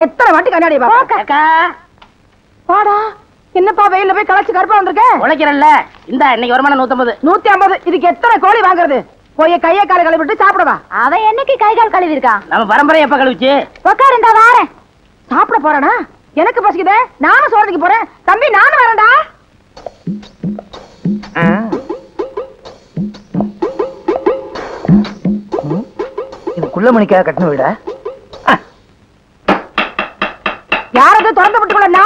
எத்தனை வாட்டி கண்ணாடி பாக்கா? வாடா, என்னப்பா வெயில போய் களைச்சு கருப்பா வந்திருக்க? உழைக்கிறல்ல, இந்த இன்னைக்கு வருமானம் 150. 150. இதுக்கு எத்தனை கோழி வாங்குறது? போய் கையை காலை கழுவிட்டு சாப்பிடவா? அவன் என்னைக்கு கை கால் கழுவி இருக்கான்? நம்ம பரம்பரை எப்ப கழுவிச்சு? உட்காரு, இந்த வாரேன். சாப்பிட போறானா? எனக்கு பசிக்குதே, நானும் சோறதுக்கு போறேன். தம்பி, நானும் வரேன்டா. இது குள்ளமணிக்காக கட்டின வீடா? யாரது திறந்து விட்டுக்கலன்னா?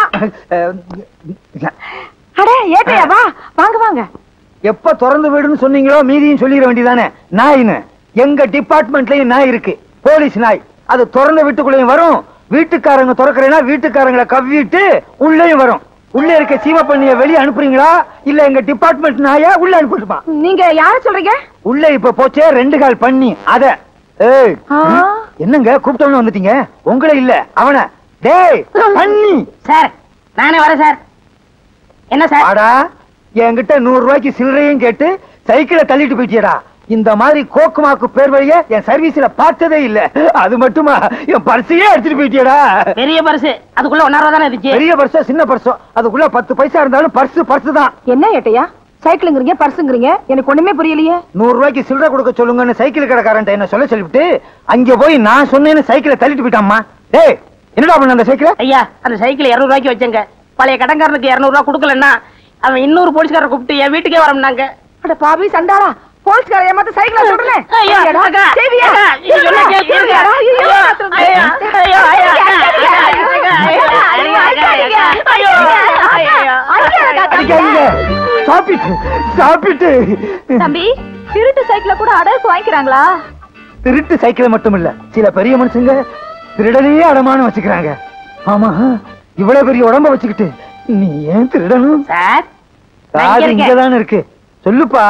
அடே ஏட்டையா, வா, வாங்க வாங்க. எப்ப திறந்து வீடுன்னு சொன்னீங்களோ மீதியும் சொல்லிட வேண்டியதானே. நாயின்னு எங்க டிபார்ட்மெண்ட்லயும் நாய் இருக்கு, போலீஸ் நாய். அது திறந்த வீட்டுக்குள்ளேயும் வரும், வீட்டுக்காரங்க திறக்கிறேன்னா வீட்டுக்காரங்களை கவ்விட்டு உள்ளேயும் வரும். உள்ள இருக்க சீவ பண்ணிய வெளியே அனுப்புறீங்களா இல்ல எங்க டிபார்ட்மெண்ட் நாயா உள்ள அனுப்பிட்டுமா? நீங்க யார சொல்றீங்க? உள்ள இப்ப போச்சே 2 கால் பண்ணி அத. ஏய், என்னங்க கூப்பிட்டவன வந்துட்டீங்க? உங்களே இல்ல அவன. டேய் பண்ணி சார், நானே வரேன் சார். என்ன சார்? ஆடா, என்கிட்ட 100 ரூபாய்க்கு சில்லறையும் கேட்டு சைக்கிளை தள்ளிட்டு போயிட்டியடா. இந்த மாதிரி கோக்குமாக்கு பேர் வழிய என் சர்வீஸ்ல பார்த்ததே இல்ல. அது மட்டுமா, என் பர்ஸையே எடுத்துட்டு போயிட்டியடா. பெரிய பர்ஸ், அதுக்குள்ள 1 ரூபா தானே இருந்துச்சு. பெரிய பர்ஸோ சின்ன பர்ஸோ அதுக்குள்ள 10 பைசா இருந்தாலும் பர்ஸ் தான். என்ன ஏட்டையா, சைக்கிளுங்கிறீங்க பர்ஸுங்கிறீங்க, எனக்கு ஒண்ணுமே புரியலையே. 100 ரூபாய்க்கு சில்லறை கொடுக்க சொல்லுங்கன்னு சைக்கிள் கடைக்காரன் என்ன சொல்லிவிட்டு அங்க போய் நான் சொன்னேன்னு சைக்கிளை தள்ளிட்டு போயிட்டாம்மா. டேய், என்னடா பண்ண அந்த சைக்கிளை? ஐயா, அந்த சைக்கிள் 200 ரூபாய்க்கு வச்சங்க. பழைய கடன்காரனுக்கு 200 ரூபாய் கொடுக்கலன்னா அவன் 200 போலீஸ்காரரை கூப்பிட்டு என் வீட்டுக்கே வரம்னாங்க. அட பாவி சண்டாளா, போலீஸ்கார ஏமாத்த சைக்கிளை சொல்றேன். ஐயா சேவியா, இது சொன்னா கேக்குறீங்களா? ஐயோ சாப்பிட்டு தம்பி, திருட்டு சைக்கிளை கூட அடகு வாங்கிக்கிறாங்களா? திருட்டு சைக்கிளை மட்டும் இல்ல, சில பெரிய மனுஷங்க திருடனையே அடமானம் வச்சுக்கிறாங்க. ஆமா, இவ்வளவு பெரிய உடம்ப வச்சுக்கிட்டு நீ ஏன் திருடணும்? சார், காது இங்கதானே இருக்கு, சொல்லுப்பா.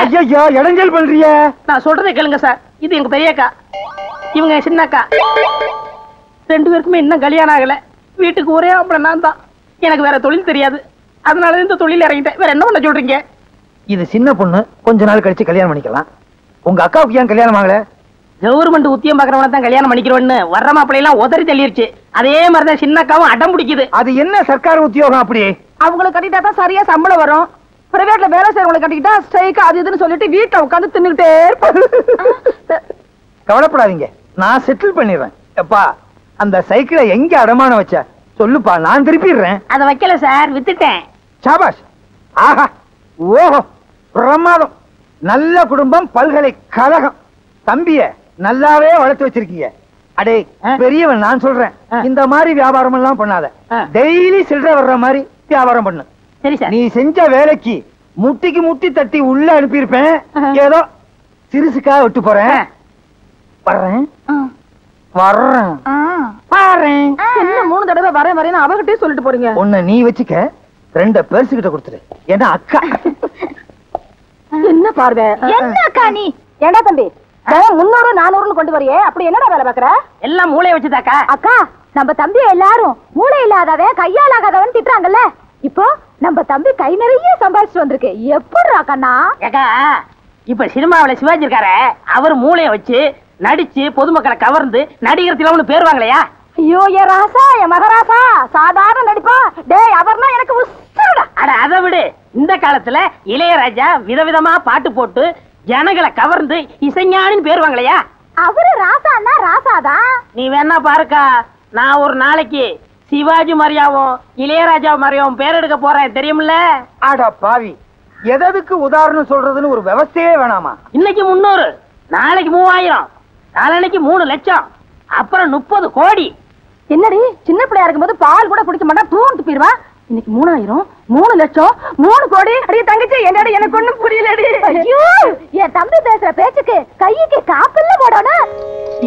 ஐயா, இடைஞ்சல் பண்றிய? நான் சொல்றதை கேளுங்க சார். இது எங்க பெரியக்கா, இவங்க சின்னக்கா. 2 பேருக்குமே இன்னும் கல்யாணம் ஆகல. வீட்டுக்கு ஒரே ஆம்பளை நான் தான். எனக்கு வேற தொழில் தெரியாது, அதனால இந்த தொழில் இறங்கிட்டேன். வேற என்ன பண்ண சொல்றீங்க? இது சின்ன பொண்ணு, கொஞ்ச நாள் கழிச்சு கல்யாணம் பண்ணிக்கலாம். உங்க அக்காவுக்கு ஏன் கல்யாணம் ஆகல? கவர்மெண்ட் உத்தியம் பாக்குறவன தான் கல்யாணம் பண்ணிக்கிறோன்னு வர்ற மாப்பிள்ளையெல்லாம் உதறி தள்ளிருச்சு. அதே மாதிரிதான் சின்னக்காவும் அடம் பிடிக்குது. அது என்ன சர்க்கார் உத்தியோகம் அப்படி? அவங்களுக்கு கட்டிட்டா தான் சரியா சம்பளம் வரும். பிரைவேட்ல வேலை செய்யறவங்களை கட்டிக்கிட்டா ஸ்ட்ரைக் அது இதுன்னு சொல்லிட்டு வீட்டுல உட்காந்து தின்னுட்டே இருப்பாங்க. கவலைப்படாதீங்க, நான் செட்டில் பண்ணிடுறேன். எப்பா, அந்த சைக்கிளை எங்க அடமானம் வச்ச சொல்லுப்பா, நான் திருப்பிடுறேன். அதை வைக்கல சார், வித்துட்டேன். சாபாஷ். ஆஹா, ஓஹோ, பிரமாதம். நல்ல குடும்பம், பல்கலைக்கழகம். தம்பிய நல்லாவே வளர்த்து வச்சிருக்கீங்க. அடே பெரியவன், நான் சொல்றேன், இந்த மாதிரி வியாபாரம் எல்லாம் பண்ணாத. டெய்லி சில்லறை வர்ற மாதிரி வியாபாரம் பண்ணு. சரி சார். நீ செஞ்ச வேலைக்கு முட்டிக்கு முட்டி தட்டி உள்ள அனுப்பியிருப்பேன். ஏதோ சிறுசுக்காக விட்டு போறேன். வர்றேன் வர்றேன் பாறேன். என்ன 3 தடவை வரேன் வரேன்னு அவகிட்டே சொல்லிட்டு போறீங்க? உன்னை நீ வச்சுக்க, 2 பெருசு கிட்ட கொடுத்துரு. ஏன்னா அக்கா. என்ன பார்வை? என்ன அக்கா நீ? ஏண்டா தம்பி, 300 400 கொண்டு வரையே, அப்படி என்னடா வேலை பாக்குற? எல்லாம் மூளைய வச்சுதாக்கா. அக்கா, நம்ம தம்பி எல்லாரும் மூளை இல்லாதவன் கையால் ஆகாதவன் திட்டுறாங்கல்ல. இப்போ நம்ம தம்பி கை நிறைய சம்பாதிச்சுட்டு வந்திருக்கு. எப்படிடா கண்ணா? ஏக்கா, இப்ப சினிமாவில சிவாஜி இருக்காரு, அவர் மூளைய வச்சு நடிச்சு பொதுமக்களை கவர்ந்து நடிகர் திலகம்னு பேர் வாங்கலையா? ஐயோ, என் ராசா, என் மகராசா, சாதாரண நடிப்பா. டேய், அவர்னா எனக்கு உசுருடா. அட அதை விடு, இந்த காலத்துல இளையராஜா விதவிதமா பாட்டு போட்டு ஜனங்களை கவர்ந்து இசைஞானின்னு பேர் வாங்கலையா? அவரு ராசான்னா ராசாதான். நீ வேணா பாருக்கா, நான் ஒரு நாளைக்கு சிவாஜி மாதிரியாவும் இளையராஜா மாதிரியாவும் பேர் எடுக்க போறேன், தெரியுமில்ல? ஆடா பாவி, எதற்கு உதாரணம் சொல்றதுன்னு ஒரு விவசாயே வேணாமா? இன்னைக்கு 300, நாளைக்கு 3000, நாளைக்கு 3 லட்சம், அப்புறம் 30 கோடி. என்னடி, சின்ன பிள்ளையா இருக்கும்போது பால் கூட குடிக்க மாட்டா, தூண்டு போயிருவா. இன்னைக்கு 3000, 3 லட்சம், 3 கோடி. அடியே தங்கச்சி, என்னடி எனக்கு ஒண்ணும் புரியலடி. ஐயோ, என் தம்பி பேசுற பேச்சுக்கு கைக்கு காப்பில்ல போடணும்.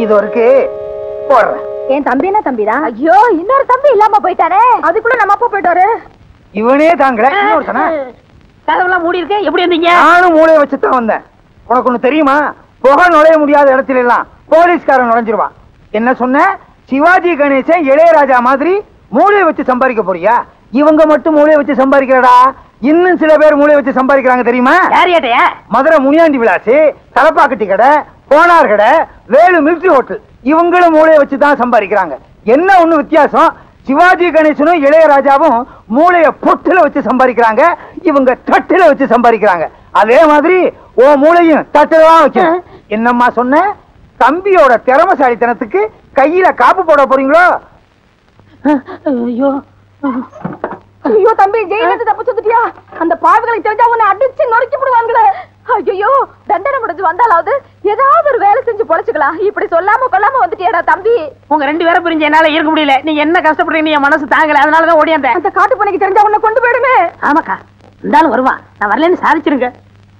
இது ஒருக்கு போடுறேன். என் தம்பி என்ன தம்பிதான்? ஐயோ, இன்னொரு தம்பி இல்லாம போயிட்டாரே. அதுக்குள்ள நம்ம அப்பா போயிட்டாரு. இவனே தாங்கல. இன்னொருத்தனா? கதவெல்லாம் மூடி இருக்க, எப்படி இருந்தீங்க? நானும் மூளையை வச்சுதான் வந்தேன். உனக்கு ஒண்ணு தெரியுமா? புகை நுழைய முடியாத இடத்துல எல்லாம் போலீஸ்காரன் நுழைஞ்சிருவான். என்ன சொன்ன? சிவாஜி கணேசன் இளையராஜா மாதிரி மூளையை வச்சு சம்பாதிக்க போறியா? இவங்க மட்டும் மூளையை வச்சு சம்பாதிக்கிறடா, இன்னும் சில பேர் மூளையை வச்சு சம்பாதிக்கிறாங்க தெரியுமா? மதுரை முனியாண்டி விலாசு, தலப்பாக்கட்டி கடை, கோனார் கடை, வேலு மிலிட்டரி ஹோட்டல், இவங்களும் மூளையை வச்சு தான் சம்பாதிக்கிறாங்க. என்ன ஒண்ணு வித்தியாசம்? சிவாஜி கணேசனும் இளையராஜாவும் மூளைய பொட்டுல வச்சு சம்பாதிக்கிறாங்க, இவங்க தட்டுல வச்சு சம்பாதிக்கிறாங்க. அதே மாதிரி ஓ மூளையும் தட்டுல தான் வச்சு. என்னம்மா சொன்ன? தம்பியோட திறமசாலித்தனத்துக்கு கையில காப்பு போட போறீங்களோ? ஐயோ ஐயோ தம்பி, ஜெயிலிருந்து தப்பிச்சு வந்துட்டியா? அந்த பாவிகளுக்கு தெரிஞ்சா உன்னை அடிச்சு நொறுக்கி விடுவாங்களே. ஐயோ, தண்டனை முடிஞ்சு வந்தாலாவது ஏதாவது ஒரு வேலை செஞ்சு பொழைச்சுக்கலாம். இப்படி சொல்லாம கொள்ளாம வந்துட்டியாடா தம்பி. உங்க 2 பேரும் புரிஞ்சு என்னால இருக்க முடியல. நீங்க என்ன கஷ்டப்படுறீங்க, என் மனசு தாங்கல, அதனாலதான் ஓடியாந்தேன். அந்த காட்டு பணிக்கு தெரிஞ்சா உன்னை கொண்டு போயிடுமே. ஆமாக்கா, இருந்தாலும் வருவான். நான் வரலன்னு சாதிச்சிருங்க.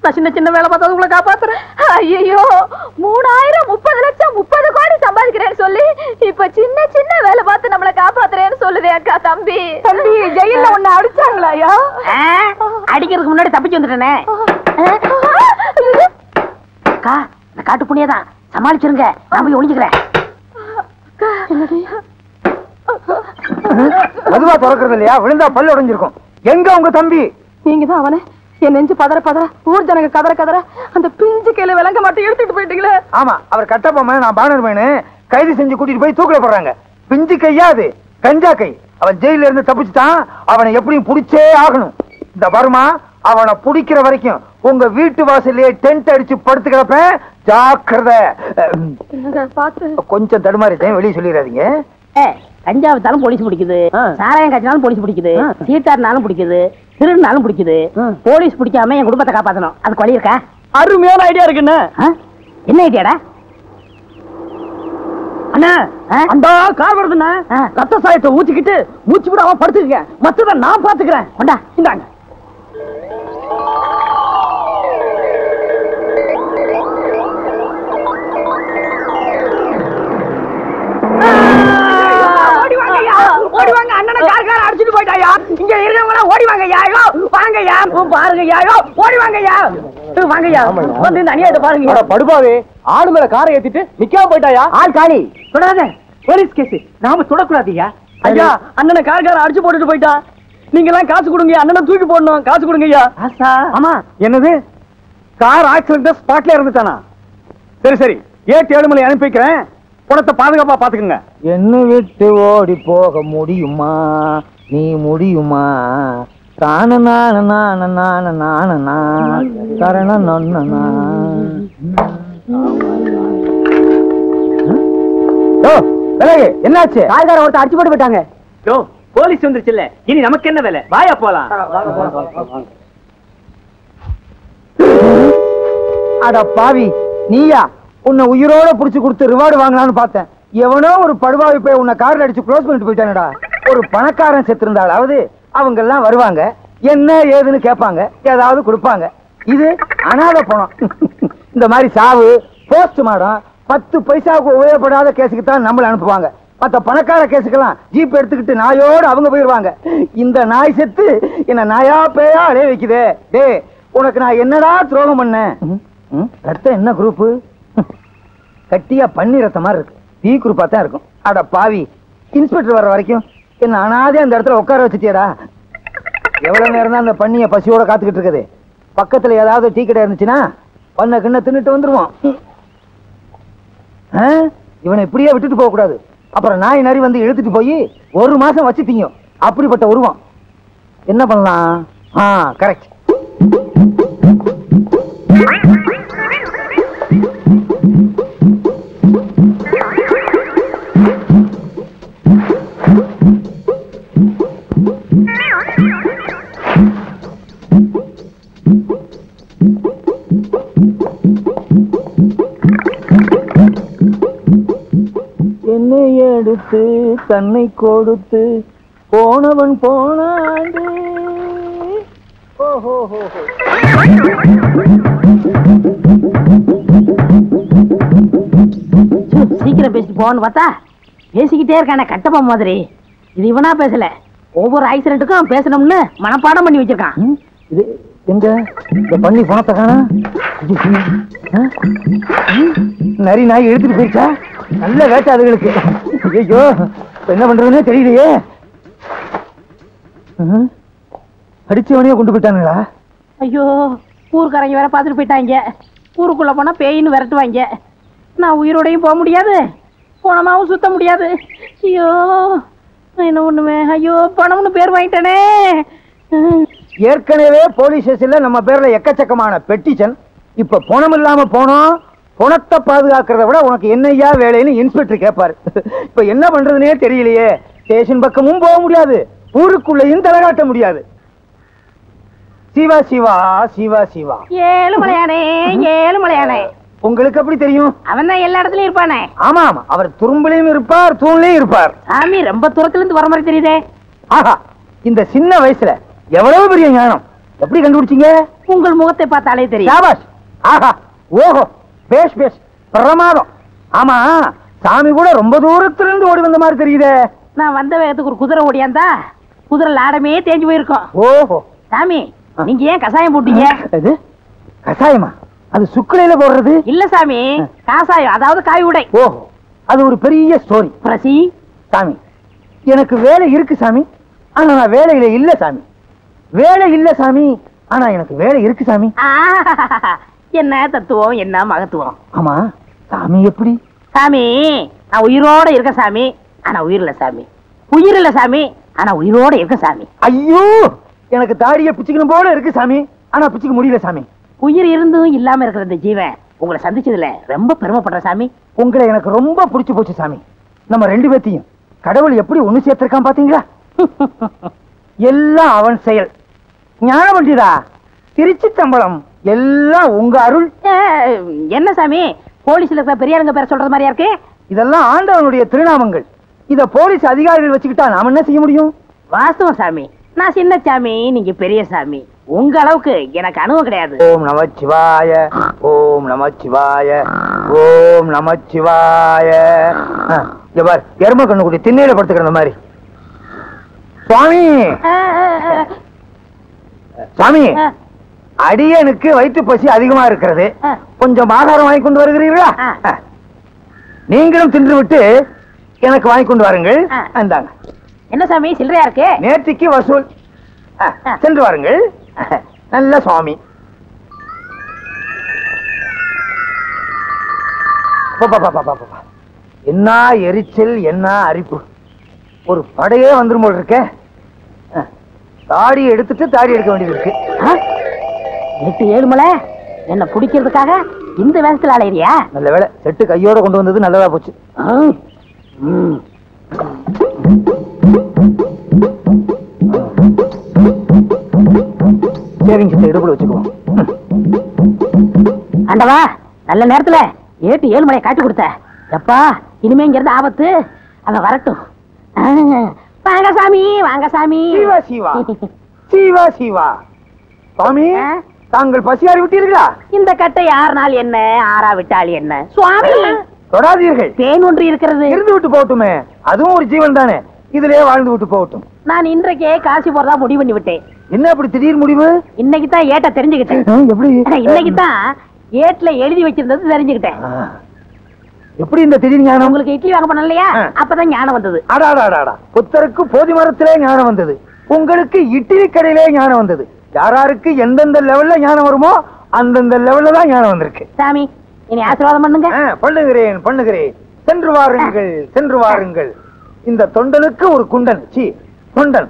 நான் சின்ன சின்ன வேலை பார்த்தா உங்களை காப்பாத்துறேன். ஐயோ, 3000 30 லட்சம் 30 கோடி சம்பாதிக்கிறேன்னு சொல்லி இப்ப சின்ன சின்ன வேலை பார்த்து நம்மள காப்பாத்துறேன்னு சொல்லுதே அக்கா. தம்பி தம்பி, ஜெயில உன்னை அடிச்சாங்களாயா? அடிக்கிறதுக்கு முன்னாடி தப்பிச்சு வந்துட்டேனே. அக்கா, இந்த காட்டு புண்ணியதான், சமாளிச்சிருங்க. நான் போய் ஒளிஞ்சுக்கிறேன். அதுவா திறக்கிறது இல்லையா? விழுந்தா பல்லு உடைஞ்சிருக்கும். எங்க உங்க தம்பி? நீங்க தான் அவனை என் நெஞ்சு பதற பதற, ஊர் ஜனங்க கதற கதற அந்த பிஞ்சு கையில விளங்க மாட்டேன் எடுத்துட்டு போயிட்டீங்களே. ஆமா, அவர் கட்டப்பொம்மை, நான் பானர் மேனு கைது செஞ்சு கூட்டிட்டு போய் தூக்கில போடுறாங்க. பிஞ்சு கையா அது? கஞ்சா கை. அவன் ஜெயில இருந்து தப்பிச்சுட்டான். அவனை எப்படியும் புடிச்சே ஆகணும். இந்த வருமா, அவனை புடிக்கிற வரைக்கும் உங்க வீட்டு வாசல்லே டென்ட் அடிச்சு படுத்து கிடப்பேன். ஜாக்கிரதை. கொஞ்சம் தடுமாறிட்டேன், வெளியே சொல்லிடாதீங்க. கஞ்சா வித்தாலும் போலீஸ் பிடிக்குது, சாராயம் காய்ச்சினாலும் போலீஸ் பிடிக்குது, சீட்டாருனாலும் பிடிக்குது, திருநாலும் பிடிக்குது. போலீஸ் பிடிக்காம என் குடும்பத்தை காப்பாத்தணும். அதுக்கு வழி இருக்கா? அருமையான ஐடியா இருக்குன்னு. என்ன ஐடியாடா? அண்ணா, அந்த கார் வருதுண்ணா. ரத்த சாயத்தை ஊத்திக்கிட்டு மூச்சு விடாம படுத்துக்க. மத்தத நான் பாத்துக்கிறேன். கொண்டா. இந்தாங்க. ஓடிவாங்க, அண்ணனை கார் அடிச்சுட்டு போயிட்டாயா? இங்க இருக்கிறவங்க ஓடி வாங்கய்யா. வாங்கய்யா, பாருங்கய்யா. ஓடி வாங்கய்யா, வாங்கய்யா. வந்து இந்த அநியாயத்தை பாருங்க. படுபாவே, ஆளு மேல காரை ஏத்திட்டு நிக்காம போயிட்டாயா? ஆள் காலி. தொடாத, போலீஸ் கேஸ். நாம தொடக்கூடாதுயா. ஐயா, அண்ணனை கார் அடிச்சு போட்டுட்டு போயிட்டா. நீங்க எல்லாம் காசு கொடுங்க, அண்ணனை தூக்கி போடணும். காசு கொடுங்க ஐயா. ஆமா. என்னது? கார் ஆக்சிடென்ட் ஸ்பாட்ல இருந்துட்டானா? சரி சரி, 7 மணி அனுப்பி வைக்கிறேன். பணத்தை பாதுகாப்பா பாத்துக்கங்க. என்ன விட்டு ஓடி போக முடியுமா? நீ முடியுமா? தான நான நான நான நான கரண நொன்னா. என்னாச்சு? காய்கார ஒருத்தர் அடிச்சு போட்டு போயிட்டாங்க. போலீஸ் வந்துருச்சுல்ல, இனி நமக்கு என்ன வேலை? வாயா போலாம். அட பாவி, நீயா? உன்னை உயிரோட புடிச்சு கொடுத்து ரிவார்டு வாங்கலாம்னு பார்த்தேன். எவனோ ஒரு படுவாவி போய் உன்னை கார்ல அடிச்சு க்ளோஸ் பண்ணிட்டு போயிட்டானடா. ஒரு பணக்காரன் செத்து இருந்தாலாவது அவங்க எல்லாம் வருவாங்க, என்ன ஏதுன்னு கேட்பாங்க, ஏதாவது கொடுப்பாங்க. இது அனாதை பணம். இந்த மாதிரி சாவு, போஸ்ட் மாடம், 10 பைசாவுக்கு உபயோகப்படாத கேஸுக்கு தான் நம்மள அனுப்புவாங்க. மத்த பணக்கார கேஸுக்கெல்லாம் ஜீப் எடுத்துக்கிட்டு நாயோடு அவங்க போயிருவாங்க. இந்த நாய் செத்து என்ன நாயா பேயா அலைய வைக்குதே. டே, உனக்கு நான் என்னடா துரோகம் பண்ணேன்? ரத்தம் என்ன குரூப்பு? கட்டியா பன்னி ரத்த மாதிரி இருக்கு. பி குரூப்பா தான் இருக்கும். அட பாவி, இன்ஸ்பெக்டர் வர்ற வரைக்கும் என்ன அனாதே அந்த இடத்துல உட்கார வச்சுட்டியடா. எவ்வளவு நேரம் தான் அந்த பண்ணிய பசியோட காத்துக்கிட்டு இருக்குது? பக்கத்துல ஏதாவது டீ கடை இருந்துச்சுன்னா பண்ண கிண்ண தின்னுட்டு வந்துருவோம். இவனை இப்படியே விட்டுட்டு போக கூடாது. அப்புறம் நாய் நரி வந்து இழுத்துட்டு போய் 1 மாசம் வச்சு திங்கும். அப்படிப்பட்ட உருவம். என்ன பண்ணலாம்? கரெக்ட். என்னை எடுத்து தன்னை கொடுத்து போனவன் போனாண்டு. சீக்கிரம் பேசிட்டு போன்னு பார்த்தா பேசிக்கிட்டே இருக்கானே கட்டப்பா மாதிரி. இது இவனா பேசல, ஒவ்வொரு ஆக்சிடென்ட்டுக்கும் பேசணும்னு மனப்பாடம் பண்ணி வச்சிருக்கான். இது எங்க இந்த பண்ணி பணத்தை காணா? நரி நாய் எடுத்துட்டு போயிடுச்சா? நல்ல வேட்டை அதுகளுக்கு. ஐயோ, என்ன பண்றதுன்னே தெரியலையே. அடிச்சவனையே கொண்டு போயிட்டானுங்களா? ஐயோ, ஊருக்காரங்க வேற பாத்துட்டு போயிட்டாங்க. ஊருக்குள்ள போனா பேயின்னு விரட்டுவாங்க. நான் உயிரோடையும் போக முடியாது, பணமாவும் சுத்த முடியாது. ஐயோ என்ன ஒண்ணுமே, ஐயோ பணம்னு பேர் வாங்கிட்டனே. ஏற்கனவே போலீஸ் ஸ்டேஷன்ல நம்ம பேர்ல எக்கச்சக்கமான பெட்டிஷன். இப்ப பணம் இல்லாம போனோம். பணத்தை பாதுகாக்கிறத விட உனக்கு என்னையா வேலைன்னு இன்ஸ்பெக்டர் கேட்பாரு. இப்ப என்ன பண்றதுனே தெரியலையே. ஸ்டேஷன் பக்கமும் போக முடியாது, ஊருக்குள்ளேயும் தலைகாட்ட முடியாது. சிவா சிவா சிவா சிவா. ஏழுமலையானே ஏழுமலையானே. உங்களுக்கு எப்படி தெரியும்? அவன் தான் எல்லா இடத்துலயும் இருப்பானே. ஆமா ஆமா, அவர் துரும்புலையும் இருப்பார், தூண்லையும் இருப்பார். சாமி ரொம்ப தூரத்துல இருந்து வர மாதிரி தெரியுதே. ஆஹா, இந்த சின்ன வயசுல எவ்வளவு பெரிய ஞானம். எப்படி கண்டுபிடிச்சீங்க? உங்கள் முகத்தை பார்த்தாலே தெரியும். சாபாஷ். ஆஹா, ஓஹோ, பேஷ் பேஷ், பிரமாதம். ஆமா, சாமி கூட ரொம்ப தூரத்துல இருந்து ஓடி வந்த மாதிரி தெரியுதே. நான் வந்த வேகத்துக்கு ஒரு குதிரை ஓடியாந்தா குதிரை லாடமே தேஞ்சு போயிருக்கோம். ஓஹோ. சாமி நீங்க ஏன் கசாயம் போட்டீங்க? அது கசாயமா? அது சுக்குலையில போடுறது இல்ல சாமி, காசாயம், அதாவது காய் உடை. ஓஹோ, அது ஒரு பெரிய ஸ்டோரி. பிரசி சாமி, எனக்கு வேலை இருக்கு சாமி, ஆனா நான் வேலையில இல்ல சாமி. வேலை இல்ல சாமி, ஆனா எனக்கு வேலை இருக்கு சாமி. என்ன தத்துவம், என்ன மகத்துவம். ஆமா, சாமி எப்படி? சாமி நான் உயிரோட இருக்க சாமி, ஆனா உயிர் இல்ல சாமி. உயிர் இல்ல சாமி, ஆனா உயிரோட இருக்க சாமி. ஐயோ, எனக்கு தாடியை பிச்சுக்கணும் போல இருக்கு சாமி, ஆனா பிச்சுக்க முடியல சாமி. உயிர் இருந்தும் இல்லாம இருக்கிற இந்த ஜீவன் உங்களை சந்திச்சதுல ரொம்ப பெருமைப்படுற சாமி. உங்களை எனக்கு ரொம்ப பிடிச்சு போச்சு சாமி. நம்ம ரெண்டு பேத்தையும் கடவுள் எப்படி ஒண்ணு சேர்த்திருக்கான் பாத்தீங்களா? எல்லாம் அவன் செயல். ஞான பண்டிதா, திருச்சி தம்பளம் எல்லாம் உங்க அருள். என்ன சாமி போலீஸ்ல இருக்கிற பெரியாருங்க பேர சொல்றது மாதிரியா இருக்கு? இதெல்லாம் ஆண்டவனுடைய திருநாமங்கள். இத போலீஸ் அதிகாரிகள் வச்சுக்கிட்டா நாம என்ன செய்ய முடியும்? வாஸ்தவம் சாமி, நான் சின்ன சாமி, நீங்க பெரிய சாமி. உங்க அளவுக்கு எனக்கு அனுபவம் கிடையாது. ஓம் நமச்சிவாய, ஓம் நமச்சிவாய, ஓம் நமச்சிவாய. பார், எரும கண்ணு கூட்டி திண்ணையில படுத்துக்கிற மாதிரி. சுவாமி சுவாமி, அடியனுக்கு வயிற்று பசி அதிகமா இருக்கிறது, கொஞ்சம் ஆகாரம் வாங்கி கொண்டு வருகிறீர்களா? நீங்களும் தின்று விட்டு எனக்கு வாங்கி கொண்டு வாருங்கள். அந்தாங்க. என்ன சாமி சில்லறையா இருக்கு? நேர்த்திக்கு வசூல். சென்று வாருங்கள். நல்ல சுவாமி. என்ன எரிச்சல், என்ன அரிப்பு. ஒரு படையே வந்துரும் போல இருக்க. தாடி எடுத்துட்டு தாடி எடுக்க வேண்டியது இருக்கு. 8-7 மலை என்ன பிடிக்கிறதுக்காக இந்த வேகத்துல அலையிறியா? நல்ல வேலை, செட்டு கையோட கொண்டு வந்தது நல்லதா போச்சு. சேவிங் செட்டை இடுப்புல வச்சுக்குவோம். ஆண்டவா, நல்ல நேரத்துல 8-7 மலையை காட்டி கொடுத்த. எப்பா, இனிமே இங்க இருந்து ஆபத்து. அவன் வரட்டும். வாங்க சாமி, வாங்க சாமி. சிவா சிவா சிவா சிவா. சுவாமி, தாங்கள் பசியாறி விட்டீர்களா? இந்த கட்டை 6 நாள் என்ன, 6ஆ விட்டால் என்ன? சுவாமி தொடாதீர்கள். தேன் ஒன்று இருக்கிறது. இருந்து விட்டு போகட்டுமே, அதுவும் ஒரு ஜீவன் தானே, இதுலயே வாழ்ந்து விட்டு போகட்டும். நான் இன்றைக்கே காசி போறதா முடிவு பண்ணி விட்டேன். என்ன அப்படி திடீர் முடிவு? இன்னைக்கு தான் ஏட்ட தெரிஞ்சுக்கிட்டேன். எப்படி? இன்னைக்கு தான் ஏட்ல எழுதி வச்சிருந்தது தெரிஞ்சுக்கிட்டேன். எப்படி இந்த திடீர் ஞானம்? உங்களுக்கு இட்லி வாங்க பண்ண இல்லையா, அப்பதான் ஞானம் வந்தது. அடாடாடாடா, புத்தருக்கு போதி மரத்திலே ஞானம் வந்தது, உங்களுக்கு இட்லி கடையிலே ஞானம் வந்தது. யாராருக்கு எந்தெந்த லெவல்ல ஞானம் வருமோ அந்தந்த லெவல்ல தான் ஞானம் வந்திருக்கு. சாமி, இனி ஆசீர்வாதம் பண்ணுங்க. பண்ணுகிறேன் பண்ணுகிறேன். சென்று வாருங்கள், சென்று வாருங்கள். இந்த தொண்டனுக்கு ஒரு குண்டன். தொண்டன்.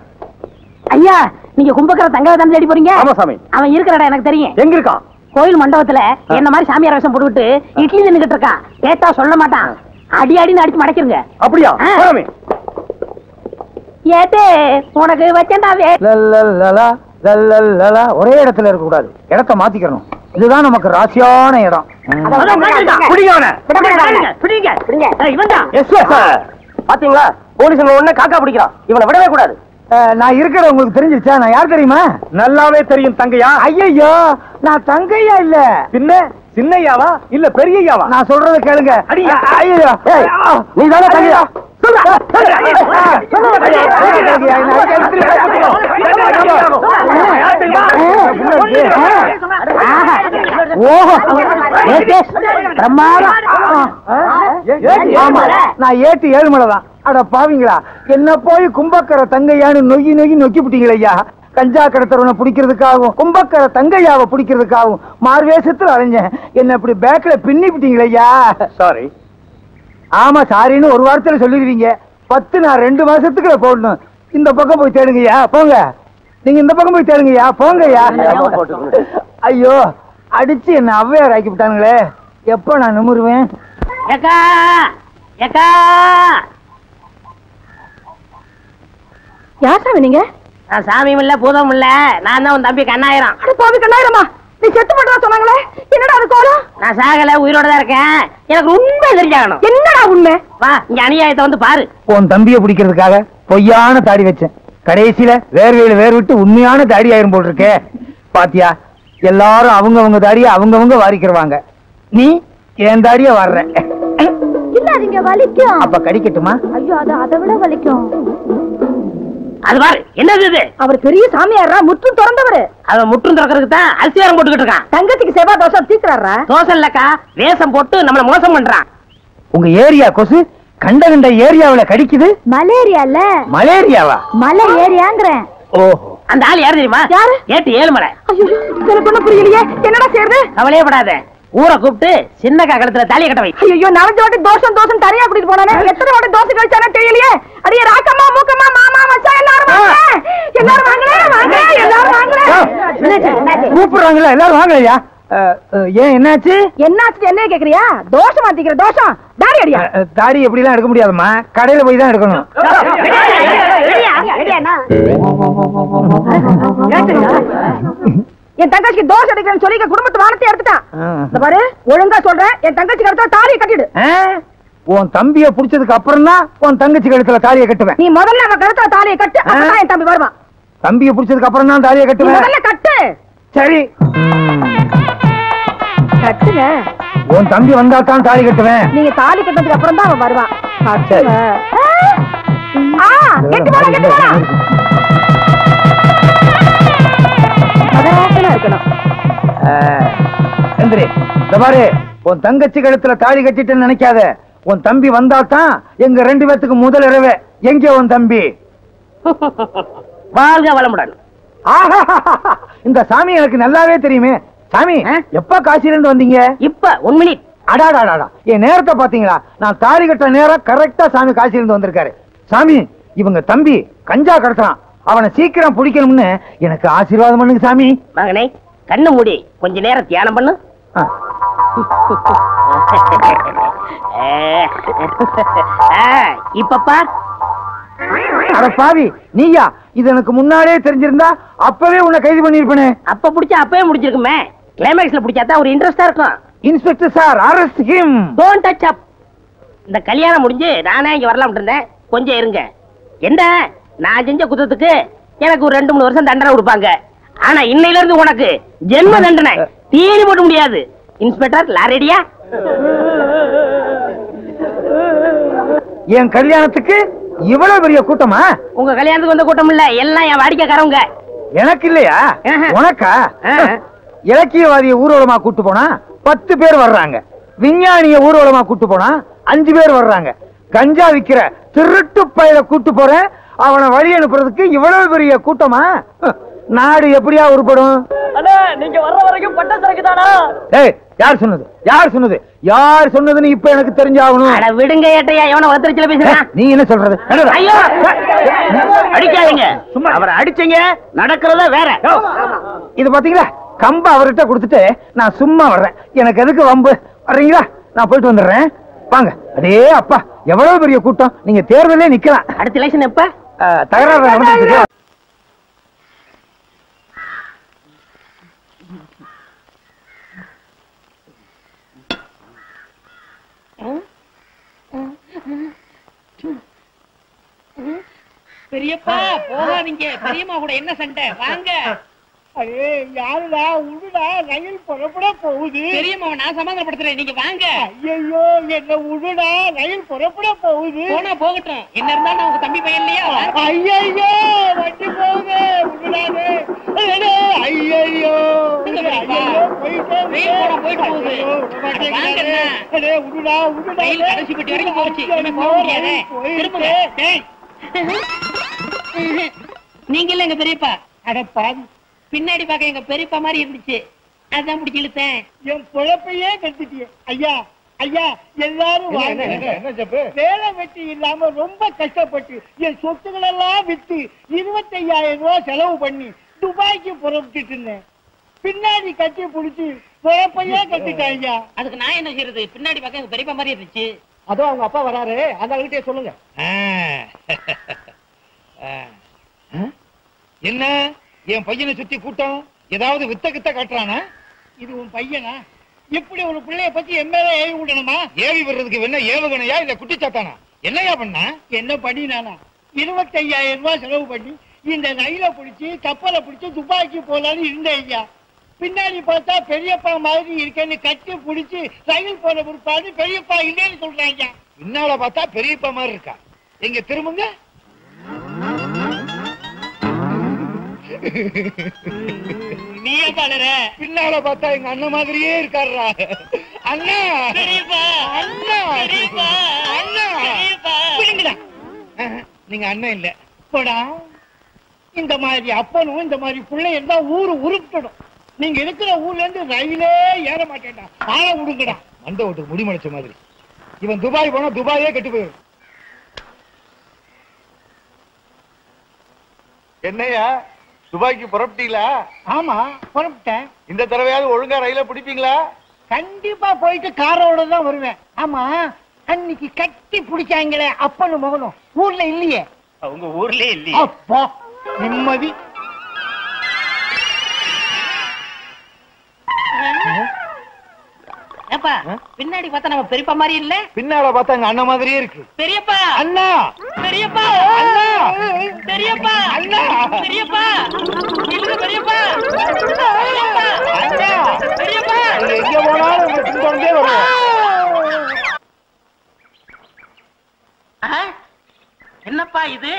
ஐயா, நீங்க கும்பக்கர தங்கவை தான் தேடி போறீங்க? ஆமா சாமி. அவன் இருக்கிற இடம் எனக்கு தெரியும். எங்க இருக்கான்? கோயில் மண்டபத்துல என்ன மாதிரி சாமியார் வேஷம் போட்டுவிட்டு இட்லி தின்னுகிட்டு இருக்கான். கேட்டா சொல்ல மாட்டான். அடி அடின்னு அடிச்சு மடக்கிருங்க. அப்படியா? ஏட்டே, உனக்கு வச்சேன்டாவே. ஒரே இடத்துல இருக்க கூடாது, இடத்தை மாத்திக்கணும். இதுதான் நமக்கு ராசியான இடம். பாத்தீங்களா, போலீஸ் உடனே காக்கா பிடிக்கிறான். இவனை விடவே கூடாது. நான் இருக்கிற உங்களுக்கு தெரிஞ்சிருச்சா? நான் யார் தெரியுமா? நல்லாவே தெரியும். தங்கையா? ஐயோ, நான் தங்கையா இல்ல, பின்ன சின்னையாவா இல்ல பெரியயாவா? நான் சொல்றத கேளுங்க. ஐயோ, நீ தானே தங்கையா? நான் ஏட்டு 7 மலை தான். அட பாவீங்களா, என்ன போய் கும்பக்கர தங்கையான்னு நொய்யி நொய்யி நொக்கி விட்டீங்களா? கஞ்சா கடத்தவனை பிடிக்கிறதுக்காகவும் கும்பக்கர தங்கையாவை பிடிக்கிறதுக்காகவும் மார்வேஷத்துல அலைஞ்சேன். என்ன இப்படி பேக்ல பின்னி விட்டீங்களா? சாரி. ஆமா சாரின்னு ஒரு வாரத்துல சொல்லிடுவீங்க. 10 நான் 2 மாசத்துக்குள்ள போடணும். இந்த பக்கம் போய் தேடுங்கய்யா, போங்க. நீங்க இந்த பக்கம் போய் தேடுங்கய்யா, போங்கய்யா. ஐயோ, அடிச்சு என்ன அவ்வையார் ஆக்கி விட்டானுங்களே. எப்ப நான் நிமிருவேன்? ஏக்கா ஏக்கா, யார் சாமி நீங்க? நான் சாமியும் இல்ல பூதமும் இல்ல, நான் தான் உன் தம்பி கண்ணாயிரம். அட பாவி கண்ணாயிரமா, நீ செத்து போட்டா சொன்னாங்களே, என்னடா அது கோலம்? நான் சாகல, உயிரோட தான் இருக்கேன். எனக்கு உண்மை தெரிஞ்சாகணும். என்னடா உண்மை? வா, இங்க அநியாயத்தை வந்து பாரு. உன் தம்பியை பிடிக்கிறதுக்காக பொய்யான தாடி வச்சேன். கடைசியில வேர்வையில வேர் விட்டு உண்மையான தாடி ஆயிரும் போல் இருக்கே. பாத்தியா, எல்லாரும் அவங்க தாடிய அவங்கவங்க வாரிக்கிறவாங்க. நீ என் தாடிய வர்ற. இல்லாதீங்க, வலிக்கும். அப்ப கடிக்கட்டுமா? ஐயோ, அதை விட வலிக்கும். அது பாரு, என்னது இது? அவர் பெரிய சாமியாரா, முற்றும் திறந்தவரு. அவன் முற்றும் திறக்கிறதுக்கு தான் அரிசியாரம் போட்டுக்கிட்டு இருக்கான். தங்கத்துக்கு செவ்வாய் தோஷம் தீக்குறாரா? தோசை இல்லக்கா, வேஷம் போட்டு நம்மள மோசம் பண்றான். உங்க ஏரியா கொசு கண்ட ஏரியாவுல கடிக்குது. மலேரியால. மலேரியாவா? மலை ஏரியாங்கிறேன். ஓஹோ, அந்த ஆள் யாரு தெரியுமா? யாரு? ஏட்டு ஏழுமலை. ஐயோ, எனக்கு ஒண்ணும் புரியலையே, என்னடா செய்யறது? கவலையப்படாத, ஊரை கூப்பிட்டு சின்னக்கா கழுத்துல தாலியை கட்ட வை. ஐயோ, 4 வாட்டி தோஷம் தனியா கூட்டிட்டு போனானே, எத்தனை வாட்டி தோசை கழிச்சானே தெரியலையே. அடியே ராக்கம்மா, மூக்கம்மா, மாமா, மச்சான் எல்லாரும் வாங்க. எல்லாரும் வாங்களே, வாங்க, எல்லாரும் வாங்களே. கூப்பிடுறாங்களா? எல்லாரும் வாங்க ஐயா. ஏன் என்னாச்சு? என்னாச்சு என்ன கேக்குறியா? தோஷம் மாத்திக்கிற தோஷம். தாடி அடியா. தாடி எப்படி எல்லாம் எடுக்க முடியாதுமா, கடையில போய் தான் எடுக்கணும். என் தங்கச்சிக்கு தோசை அடிக்கிறேன்னு சொல்லி குடும்பத்து வானத்தை எடுத்துட்டான். பாரு, ஒழுங்கா சொல்றேன், என் தங்கச்சி கழுத்துல தாலியை கட்டிடு. உன் தம்பிய புடிச்சதுக்கு அப்புறம் தான் உன் தங்கச்சி கழுத்துல தாலியை கட்டுவேன். நீ முதல்ல அவன் கழுத்துல தாலியை கட்டு, அப்பதான் என் தம்பி வருவான். தம்பிய புடிச்சதுக்கு அப்புறம் தான் தாலியை கட்டுவேன். முதல்ல கட்டு. சரி, கட்டுங்க. உன் தம்பி வந்தா தான் தாலி கட்டுவேன். நீங்க தாலி கட்டினதுக்கு அப்புறம் தான் அவன் வருவான். சரி. கெட்டு போலாம், கெட்டு போலாம். இருக்கணும். எந்திரி, இந்த பாரு, உன் தங்கச்சி கழுத்துல தாலி கட்டிட்டேன்னு நினைக்காத. உன் தம்பி வந்தா தான் எங்க 2 பேத்துக்கு முதல் இரவே. எங்க உன் தம்பி? வாழ்க வளமுடன். இந்த சாமி எனக்கு நல்லாவே தெரியுமே. சாமி, எப்ப காசில இருந்து வந்தீங்க? இப்ப 1 மினிட். அடாடாடா, என் நேரத்தை பாத்தீங்களா? நான் தாலி கட்ட நேரம் கரெக்டா சாமி காசில இருந்து வந்திருக்காரு. சாமி, இவங்க தம்பி கஞ்சா கடத்துறான், அவனை சீக்கிரம் பிடிக்கணும்னு எனக்கு ஆசீர்வாதம் பண்ணுங்க சாமி. மகனே, கண்ணு மூடி கொஞ்ச நேரம் தியானம் பண்ணு. இப்பப்பா அட பாவி, நீயா? இது எனக்கு முன்னாடியே தெரிஞ்சிருந்தா அப்பவே உன்னை கைது பண்ணிருப்பேனே. அப்ப பிடிச்சா அப்பவே முடிச்சிருக்குமே. கிளைமேக்ஸ்ல பிடிச்சாதான் ஒரு இன்ட்ரெஸ்டா இருக்கும். Inspector sir, arrest him. Don't touch up. இந்த கல்யாணம் முடிஞ்சு நானே இங்க வரலாம் இருந்தேன். கொஞ்சம் இருங்க. என்ன, நான் செஞ்ச குத்தத்துக்கு எனக்கு ஒரு 2-3 வருஷம் தண்டனை கொடுப்பாங்க. ஆனா இன்னையில இருந்து உனக்கு ஜென்ம தண்டனை. தீனி போட முடியாது. இன்ஸ்பெக்டர் லாரேடியா? என் கல்யாணத்துக்கு இவ்வளவு பெரிய கூட்டமா? உங்க கல்யாணத்துக்கு வந்த கூட்டம் இல்ல, எல்லாம் என் வாடிக்கைக்காரவங்க. எனக்கு இல்லையா? உனக்கா? இலக்கியவாதிய ஊர்வலமா கூட்டு போனா 10 பேர் வர்றாங்க. விஞ்ஞானிய ஊர்வலமா கூட்டு போனா 5 பேர் வர்றாங்க. கஞ்சா விக்கிற திருட்டு பையல கூட்டு போறேன், அவனை வழி அனுப்புறதுக்கு இவ்வளவு பெரிய கூட்டமா? நாடு எப்படியா உருப்படும்? நீங்க வர்ற வரைக்கும் பட்ட சரக்கு தானா? ஏய், யார் சொன்னது? யார் சொன்னது? யார் சொன்னதுன்னு இப்ப எனக்கு தெரிஞ்சாகணும். அட விடுங்க ஏட்டையா, எவன வளர்த்துறச்சில பேசுறான். நீ என்ன சொல்றது? ஐயோ, அடிக்காதீங்க. சும்மா அவரை அடிச்சீங்க, நடக்கிறத வேற. இது பாத்தீங்களா, கம்ப அவர்கிட்ட கொடுத்துட்டு நான் சும்மா வர்றேன். எனக்கு எதுக்கு வம்பு? வர்றீங்களா? நான் போயிட்டு வந்துடுறேன். வாங்க. அடே அப்பா, எவ்வளவு பெரிய கூட்டம். நீங்க தேர்தலே நிக்கலாம். அடுத்த எலெக்ஷன் எப்ப? தகராறு நடந்துட்டு இருக்கு. பெரியப்பா போகாதீங்க, பெரியம்மா கூட என்ன சண்டை? வாங்க. அடே யாருடா, உடுடா, ரயில் புறப்பட போகுது. பெரியம்மாவை நான் சமாதானப்படுத்துறேன், நீங்க வாங்க. ஐயோ, என்ன உடுடா, ரயில் புறப்பட போகுது. போனா போகட்டும், என்ன இருந்தாலும் நான் உங்க தம்பி பையன் இல்லையா? ஐயோ, வண்டி போகுது, உடுடாவே. ஐயோ, போயிட்டு போகுது. உடுடா, உடுடா, ரயில் கடைசி பெட்டி வரைக்கும் போச்சு, இனிமே போக முடியாது. திரும்புங்க. நீங்க இல்ல எங்க பெரியப்பா. அடப்பா, பின்னாடி பார்க்க எங்க பெரியப்பா மாதிரி இருந்துச்சு, அதான் பிடிச்சி இழுத்தேன். என் பொழப்பையே கட்டிட்டியே. ஐயா, ஐயா எல்லாரும் வேலை வெட்டி இல்லாம ரொம்ப கஷ்டப்பட்டு என் சொத்துக்கள் எல்லாம் வித்து 25,000 ரூபாய் செலவு பண்ணி துபாய்க்கு புறப்பட்டு இருந்தேன். பின்னாடி கட்டி புடிச்சு பொறப்பையா கட்டிட்டாங்க. அதுக்கு நான் என்ன செய்யறது? பின்னாடி பக்கம் பெரியப்பா மாதிரி இருந்துச்சு. அதோ அவங்க அப்பா வராரு, அந்த ஆளுகிட்டே சொல்லுங்க. என்ன என் பையனை சுத்தி கூட்டம் ஏதாவது வித்த கித்த காட்டுறானா? இது உன் பையனா? இப்படி ஒரு பிள்ளைய பத்தி எம்எல்ஏ ஏவி விடணுமா? ஏவி விடுறதுக்கு என்ன ஏவுகணையா இல்ல குட்டிச்சாத்தானா? என்னையா பண்ண? என்ன பண்ணினானா? 25,000 ரூபாய் செலவு பண்ணி இந்த ரயில பிடிச்சி கப்பலை பிடிச்சி துபாய்க்கு போலான்னு இருந்தேன் ஐயா. பின்னாடி பார்த்தா பெரியப்பா மாதிரி இருக்கேன்னு கட்டி பிடிச்சி ரயில் போன பிற்பாடு பெரியப்பா இல்லைன்னு சொல்றாங்க. பின்னால பார்த்தா பெரியப்பா மாதிரி இருக்கா? எங்க திரும்புங்க. நீயே பாடுற. பின்னால பார்த்தா எங்க அண்ணன் மாதிரியே இருக்காருடா. அண்ணா பெரியப்பா, அண்ணா பெரியப்பா, அண்ணா பெரியப்பா. பிடிங்கடா. நீங்க அண்ணன் இல்ல போடா. இந்த மாதிரி அப்பனும் இந்த மாதிரி பிள்ளை இருந்தா ஊரு உருப்பிடும். நீங்க இருக்கிற ஊர்ல இருந்து ரயிலே ஏற மாட்டேன்டா. ஆள விடுங்கடா. மண்ட ஓட்டுக்கு முடிமலைச்ச மாதிரி. இவன் துபாய் போனா துபாயே கெட்டு போயிடும். என்னையா துபாய்க்கு புறப்பட்டீங்களா? ஆமா புறப்பட்டேன். இந்த தடவையாவது ஒழுங்கா ரயில பிடிப்பீங்களா? கண்டிப்பா போயிட்டு காரோட தான் வருவேன். ஆமா அன்னைக்கு கட்டி பிடிச்சாங்களே அப்பனும் மகனும் ஊர்ல இல்லையே? உங்க ஊர்லயே இல்லையே. அப்பா நிம்மதி. ஏப்பா பின்னாடி பார்த்தா நம்ம பெரியப்பா மாதிரி இல்ல? பின்னால பார்த்தா எங்க அண்ணன் மாதிரியே இருக்கு. பெரியப்பா, அண்ணா பெரியப்பா, அண்ணா பெரியப்பா, அண்ணா பெரியப்பா, இல்ல பெரியப்பா, பெரியப்பா, அண்ணா பெரியப்பா. நீங்க எங்க போனாலும் உங்க பின்தொடர்ந்தே வருவோம். என்னப்பா இது?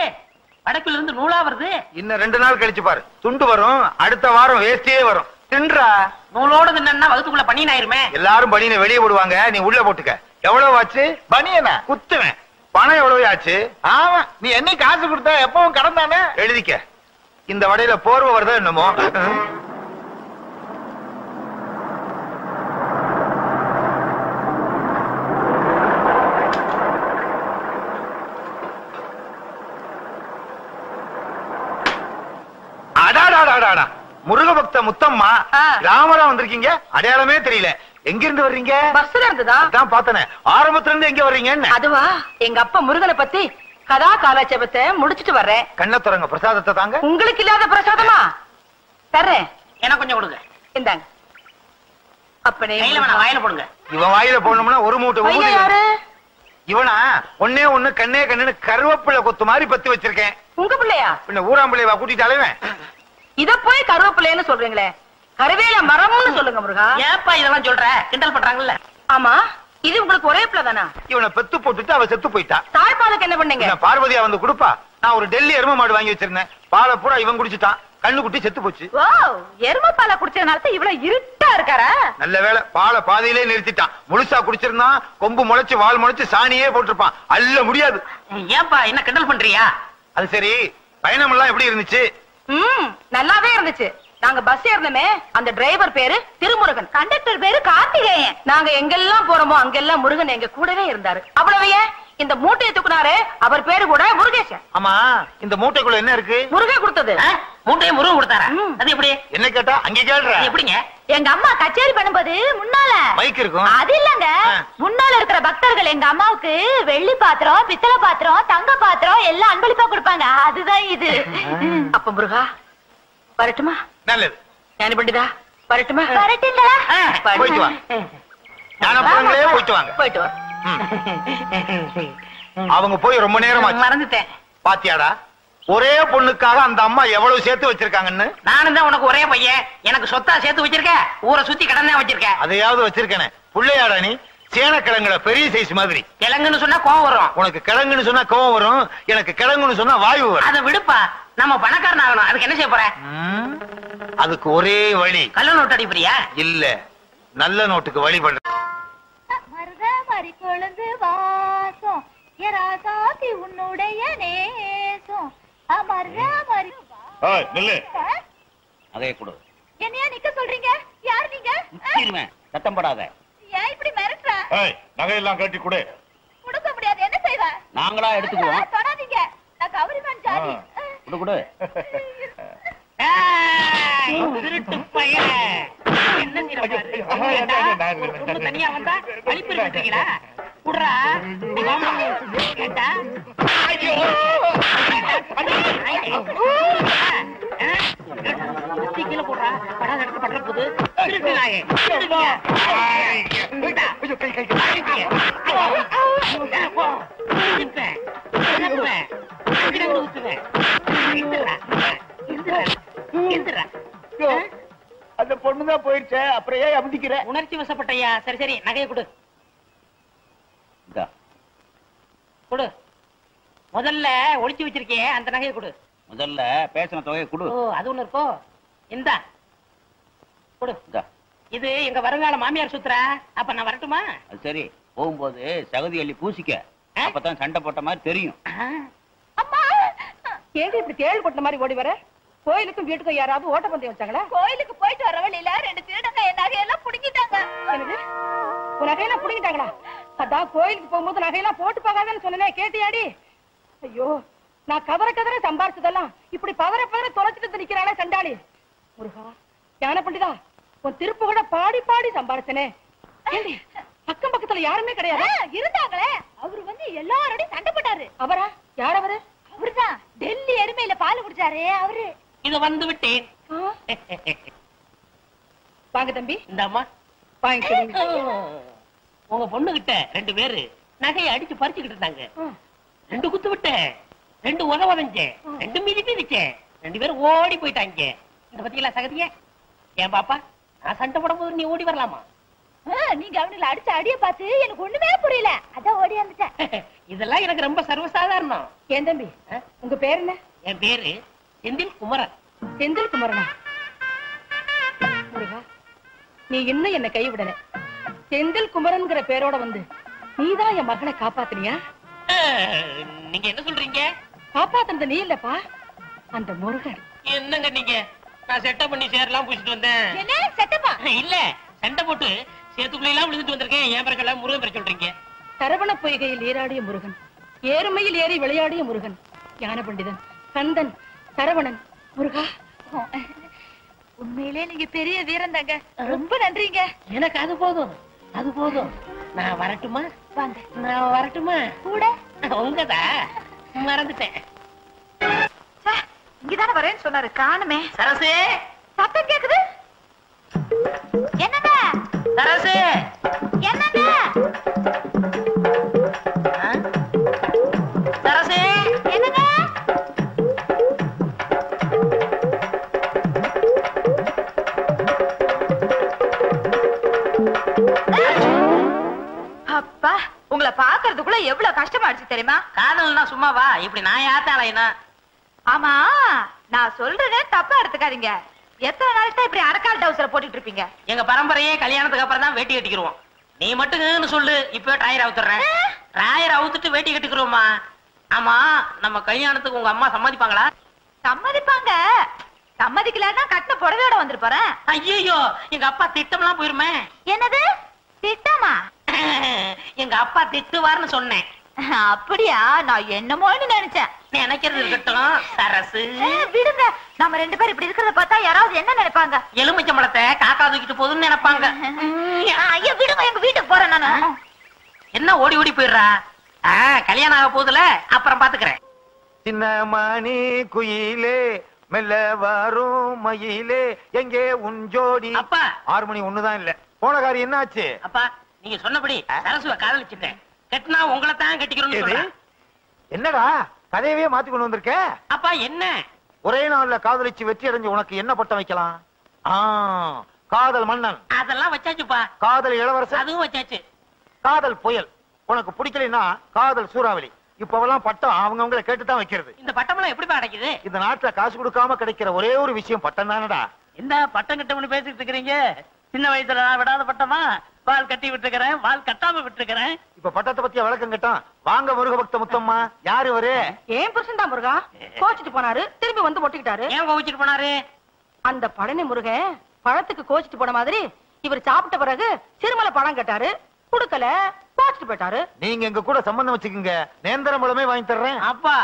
வடக்குல இருந்து நூலா வருது. இன்னும் 2 நாள் கழிச்சு பாரு, துண்டு வரும். அடுத்த வாரம் வேஸ்டியே வரும். தின்றா. நூலோட தின்னா வகுத்துக்குள்ள பனியன் ஆயிருமே. எல்லாரும் பனியனை வெளியே போடுவாங்க, நீ உள்ள போட்டுக்க. எவ்வளவு ஆச்சு? பனியனா? குத்துவேன். பணம் எவ்வளவு ஆச்சு? ஆமா, நீ என்ன காசு கொடுத்தா எப்பவும் கடன் தானே. எழுதிக்க. இந்த வடையில போர்வை வருதா என்னமோ? அடாடாடாடா, முருக பக்த முத்தம்மா, ராமரா வந்திருக்கீங்க. அடையாளமே தெரியல. எங்க இருந்து வர்றீங்க? பஸ்ல இருந்துதா? தான் பார்த்தனே. ஆரம்பத்துல இருந்து எங்க வர்றீங்க? அதுவா, எங்க அப்பா முருகனை பத்தி கதா காலாட்சேபத்தை முடிச்சிட்டு வர்றேன். கண்ண துறங்க, பிரசாதத்தை தாங்க. உங்களுக்கு இல்லாத பிரசாதமா? தர்றேன். எனக்கு கொஞ்சம் கொடுங்க. இந்தாங்க. அப்பனே கையில வேணாம், வாயில போடுங்க. இவன் வாயில போடணும்னா ஒரு மூட்டை பையன் ஊதி. யாரு? இவனா ஒன்னே ஒண்ணு கண்ணே கண்ணுன்னு கருவேப்பிள்ளை கொத்து மாதிரி பத்தி வச்சிருக்கேன். உங்க பிள்ளையா? பின்ன ஊராம்பிள்ளைவா கூட்டிட்டு அலைவேன். இத போய் கருவேப்பிள்ளைன்னு சொல்றீங்களே, கருவேல மரம்னு சொல்லுங்க முருகா. ஏப்பா இதெல்லாம் சொல்ற? கிண்டல் பண்றாங்கல்ல. ஆமா, இது உங்களுக்கு ஒரே பிள்ளை தானா? இவனை பெத்து போட்டுட்டு அவ செத்து போயிட்டா. தாய்ப்பாலுக்கு என்ன பண்ணீங்க? இவன் பார்வதியா வந்து கொடுப்பா. நான் ஒரு டெல்லி எரும மாடு வாங்கி வச்சிருந்தேன். பாலை பூரா இவன் குடிச்சிட்டான். கண்ணு குட்டி செத்து போச்சு. ஓ, எருமை பாலை குடிச்சதுனால இவ்வளவு இருட்டா இருக்காரா? நல்ல வேளை பாலை பாதியிலே நிறுத்திட்டான். முழுசா குடிச்சிருந்தான், கொம்பு முளைச்சு வால் முளைச்சு சாணியே போட்டிருப்பான். அல்ல முடியாது. ஏப்பா என்ன கிண்டல் பண்றியா? அது சரி, பயணம் எல்லாம் எப்படி இருந்துச்சு? நல்லாவே இருந்துச்சு. நாங்க பஸ் ஏறணுமே, அந்த டிரைவர் பேரு திருமுருகன், கண்டக்டர் பேரு கார்த்திகேயன். நாங்க எங்கெல்லாம் போறோமோ அங்கெல்லாம் முருகன் எங்க கூடவே இருந்தாரு. அவ்வளவு ஏன், இந்த மூட்டையை தூக்குனாரு அவர் பேரு கூட முருகேசன். ஆமா, இந்த மூட்டைக்குள்ள என்ன இருக்கு? முருகே கொடுத்தது. மூட்டையை முருகன் கொடுத்தாரா? அது எப்படி? என்ன கேட்டா அங்க கேள்ற. எப்படிங்க? எங்க அம்மா கச்சேரி பண்ணும்போது முன்னால மைக் இருக்கும். அது இல்லங்க, முன்னால இருக்கிற பக்தர்கள் எங்க அம்மாவுக்கு வெள்ளி பாத்திரம், பித்தளை பாத்திரம், தங்க பாத்திரம் எல்லாம் அன்பளிப்பா கொடுப்பாங்க. அதுதான் இது. அப்ப முருகா வரட்டுமா? நல்லது. ஞானி பண்டிதா வரட்டுமா? வரட்டுங்களா? போயிட்டு வா. ஞானப்பழங்களே போயிட்டு வாங்க. போயிட்டு வா. அவங்க போய் ரொம்ப நேரம் ஆச்சு. மறந்துட்டேன். பாத்தியாடா, ஒரே பொண்ணுக்காக அந்த அம்மா எவ்வளவு சேர்த்து வச்சிருக்காங்கன்னு. நானும் தான் உனக்கு ஒரே பையன், எனக்கு சொத்தா சேர்த்து வச்சிருக்க. ஊரை சுத்தி கடன் தான் வச்சிருக்க. அதையாவது வச்சிருக்கேனே. புள்ளையாடா நீ? சேனக்கிழங்குல பெரிய சைஸ் மாதிரி. கிழங்குன்னு சொன்னா கோவம் வரும். உனக்கு கிழங்குன்னு சொன்னா கோவம் வரும், எனக்கு கிழங்குன்னு சொன்னா வாயு வரும். அதை விடுப்பா, நம்ம பணக்காரன் ஆகணும். அதுக்கு என்ன செய்ய போற? அதுக்கு ஒரே வழி. கள்ள நோட்டு அடிப்பறியா? இல்ல, நல்ல நோட்டுக்கு வழி பண்ற. மருதமரி கொழுந்து வாசம் எராசாத்தி உன்னுடைய நேசம் மருதமரி. நில்லு. அதே கொடு. என்னையா நிக்க சொல்றீங்க? யார் நீங்க? சத்தம் படாத. ஏன் இப்படி மிரட்டுற? நகையெல்லாம் கட்டி கொடு. கொடுக்க முடியாது, என்ன செய்வ? நாங்களா எடுத்துக்குவோம். தொடாதீங்க, நான் கவரிமான் ஜாதி. கொடு கொடு. திருட்டு பையன் என்ன தனியா வந்தா அழிப்பு இருக்கீங்களா? குடுறா கேட்டா கீழே போடுறா. படாத இடத்துல படுற போது திருட்டு நாயே அந்த பொண்ணுதான் போயிருச்சே, அப்புறம் ஏன் அமுதிக்கிற? உணர்ச்சி வசப்பட்டையா. சரி சரி நகையை கொடு கொடு. முதல்ல ஒளிச்சு வச்சிருக்கே அந்த நகையை கொடு. முதல்ல பேசின தொகையை கொடு. ஓ அது ஒண்ணு இருக்கோ. இந்த கொடு. இது எங்க வருங்கால மாமியார் சுத்துறா. அப்ப நான் வரட்டுமா? அது சரி, போகும்போது சகதி அள்ளி பூசிக்க, அப்பதான் சண்டை போட்ட மாதிரி தெரியும். ஏங்க இப்படி தேள் கொட்ட மாதிரி ஓடி வர? கோயிலுக்கும் வீட்டுக்கும் யாராவது ஓட்டப்பந்தயம் வச்சாங்களா? கோயிலுக்கு போயிட்டு வர வழியில 2 திருடங்க என் நகையெல்லாம் புடுங்கிட்டாங்க. என்னது? உன் நகையெல்லாம் புடுங்கிட்டாங்களா? அதான் கோயிலுக்கு போகும்போது நகையெல்லாம் போட்டு போகாதன்னு சொன்னனே, கேட்டியாடி? ஐயோ, நான் கதற கதற சம்பாரிச்சதெல்லாம் இப்படி பதற பதற தொலைச்சிட்டு நிக்கிறானே சண்டாளி. முருகா, ஞான பண்டிதா, உன் திருப்பு கூட பாடி பாடி சம்பாரிச்சனே. அக்கம் பக்கத்துல யாருமே கிடையாது. இருந்தாங்களே, அவரு வந்து எல்லாரோடையும் சண்டை போட்டாரு. அவரா? யார் அவரு? அவருதான் டெல்லி எருமையில பால் குடிச்சாரு அவரு. இது வந்து விட்டேன். வாங்க தம்பி. இந்த அம்மா வாங்க. உங்க பொண்ணு கிட்ட 2 பேரு நகையை அடிச்சு பறிச்சுக்கிட்டு இருந்தாங்க. 2 குத்து விட்டேன், 2 உதவதஞ்சேன், 2 மிதிச்சேன். 2 பேரும் ஓடி போயிட்டாங்க. இந்த பத்தியில சகதிய ஏன் பாப்பா, நான் சண்டை போடும் போது நீ ஓடி வரலாமா? நீங்க அவனுல அடிச்ச அடிய பார்த்து எனக்கு ஒண்ணுமே புரியல, அதான் ஓடி வந்துட்டேன். இதெல்லாம் எனக்கு ரொம்ப சர்வசாதாரணம். ஏன் தம்பி, உங்க பேர் என்ன? என் பேரு செந்தில் குமரன். செந்தில் குமரனா? முருகா, நீ இன்னும் என்ன கைவிடல. செந்தில் குமரன்ங்கிற பேரோட வந்து நீதான் என் மகனை காப்பாத்தினியா? நீங்க என்ன சொல்றீங்க? காப்பாத்துனது நீ இல்லப்பா, அந்த முருகன். என்னங்க நீங்க? நான் செட்டப் பண்ணி சேரலாம் பூசிட்டு வந்தேன். என்ன செட்டப்பா? இல்ல, சண்டை போட்டு சேத்துக்குள்ள எல்லாம் விழுந்துட்டு வந்திருக்கேன். ஏன் பிறகு முருகன் பேர் சொல்றீங்க? சரவண பொய்கையில் நீராடிய முருகன், ஏறுமையில் ஏறி விளையாடிய முருகன், ஞான பண்டிதன், கந்தன், சரவணன், முருகா. உண்மையிலே நீங்க பெரிய வீரன் தாங்க, ரொம்ப நன்றிங்க. எனக்கு அது போதும், அது போதும். நான் வரட்டுமா? வாங்க. நான் வரட்டுமா? கூட உங்கதா மறந்துட்டேன். இங்கதானே வரேன்னு சொன்னாரு, காணுமே. சரசு, சத்தம் கேக்குது. என்னங்க? சரசு, என்னங்க? சரசு, என்னங்க? அப்பா, உங்களை பாக்குறதுக்குள்ள எவ்வளவு கஷ்டமாடுச்சு தெரியுமா? காதல்னா சும்மாவா? இப்படி நான் யாத்தாலைனா? ஆமா, நான் சொல்றதே தப்பா எடுத்துக்காதீங்க. எத்தனை நாள் தான் இப்படி அரக்கால் டவுசரை போட்டுட்டு இருப்பீங்க? எங்க பரம்பரையே கல்யாணத்துக்கு அப்புறம் தான் வேட்டி கட்டிக்கிறோம். நீ மட்டும் சொல்லு, இப்ப டயர் அவுத்துறேன். டயர் அவுத்துட்டு வேட்டி கட்டிக்கிறோமா? ஆமா, நம்ம கல்யாணத்துக்கு உங்க அம்மா சம்மதிப்பாங்களா? சம்மதிப்பாங்க. சம்மதிக்கலன்னா கட்டின புடவையோட வந்துட்டு போறேன். ஐயோ, எங்க அப்பா திட்டம்லாம் போயிருமே. என்னது திட்டமா? எங்க அப்பா திட்டுவார்னு சொன்னேன். அப்படியா? நான் என்னமோன்னு நினைச்சேன். நினைக்கிறது இருக்கட்டும் சரசு. விடுங்க, நம்ம 2 பேரும் இப்படி இருக்கிறத பார்த்தா யாராவது என்ன நினைப்பாங்க? எலுமிச்சம்பழத்தை காக்கா தூக்கிட்டு போகுதுன்னு நினைப்பாங்க. ஐயா விடுங்க, எங்க வீட்டுக்கு போறேன் நானு. என்ன ஓடி ஓடி போயிடுறா? கல்யாணம் ஆக போதுல, அப்புறம் பாத்துக்கிறேன். சின்ன மணி குயிலே மெல்ல வரும் மயிலே எங்கே உன் ஜோடி? அப்பா, 6 மணி ஒண்ணுதான் இல்ல. போன காரியம் என்ன ஆச்சு? அப்பா, நீங்க சொன்னபடி சரசுவை காதலிச்சுட்டேன். கட்டினா உங்களை தான் கட்டிக்கிறோம்னு சொல்றேன். என்னடா கதையவே மாத்தி கொண்டு வந்திருக்க? அப்பா என்ன? ஒரே நாள்ல காதலிச்சு வெற்றி அடைஞ்சு உனக்கு என்ன பட்டம் வைக்கலாம்? காதல் மன்னன். அதெல்லாம் வச்சாச்சுப்பா. காதல் இளவரசன். அதுவும் வச்சாச்சு. காதல் புயல். உனக்கு பிடிக்கலைன்னா காதல் சூறாவளி. இப்பவெல்லாம் பட்டம் அவங்கவங்களை கேட்டுதான் வைக்கிறது. இந்த பட்டம்லாம் எப்படி கிடைக்குது? இந்த நாட்டுல காசு கொடுக்காம கிடைக்கிற ஒரே ஒரு விஷயம் பட்டம் தானடா. இந்த பட்டம் கிட்டம்னு பேசிட்டு இருக்கிறீங்க. சின்ன வயசுல நான் விடாத பட்டமா? வால் கட்டி விட்டுக்கிறேன், வால் கட்டாம விட்டுக்கிறேன். இப்ப பட்டத்தை பத்திய வழக்கம் கேட்டான். வாங்க முருக பக்த முத்தம்மா. யாரு இவரு? ஏன் புருஷன் தான் முருகா. கோச்சிட்டு போனாரு, திரும்பி வந்து ஒட்டிக்கிட்டாரு. ஏன் கோவிச்சிட்டு போனாரு? அந்த பழனி முருகன் பழத்துக்கு கோச்சிட்டு போன மாதிரி இவர் சாப்பிட்ட பிறகு சிறுமலை பணம் கேட்டாரு, குடுக்கல, பாத்துட்டு போயிட்டாரு. நீங்க எங்க கூட சம்பந்தம் வச்சுக்கீங்க, நேந்திரம் பழமே வாங்கி தர்றேன். அப்பா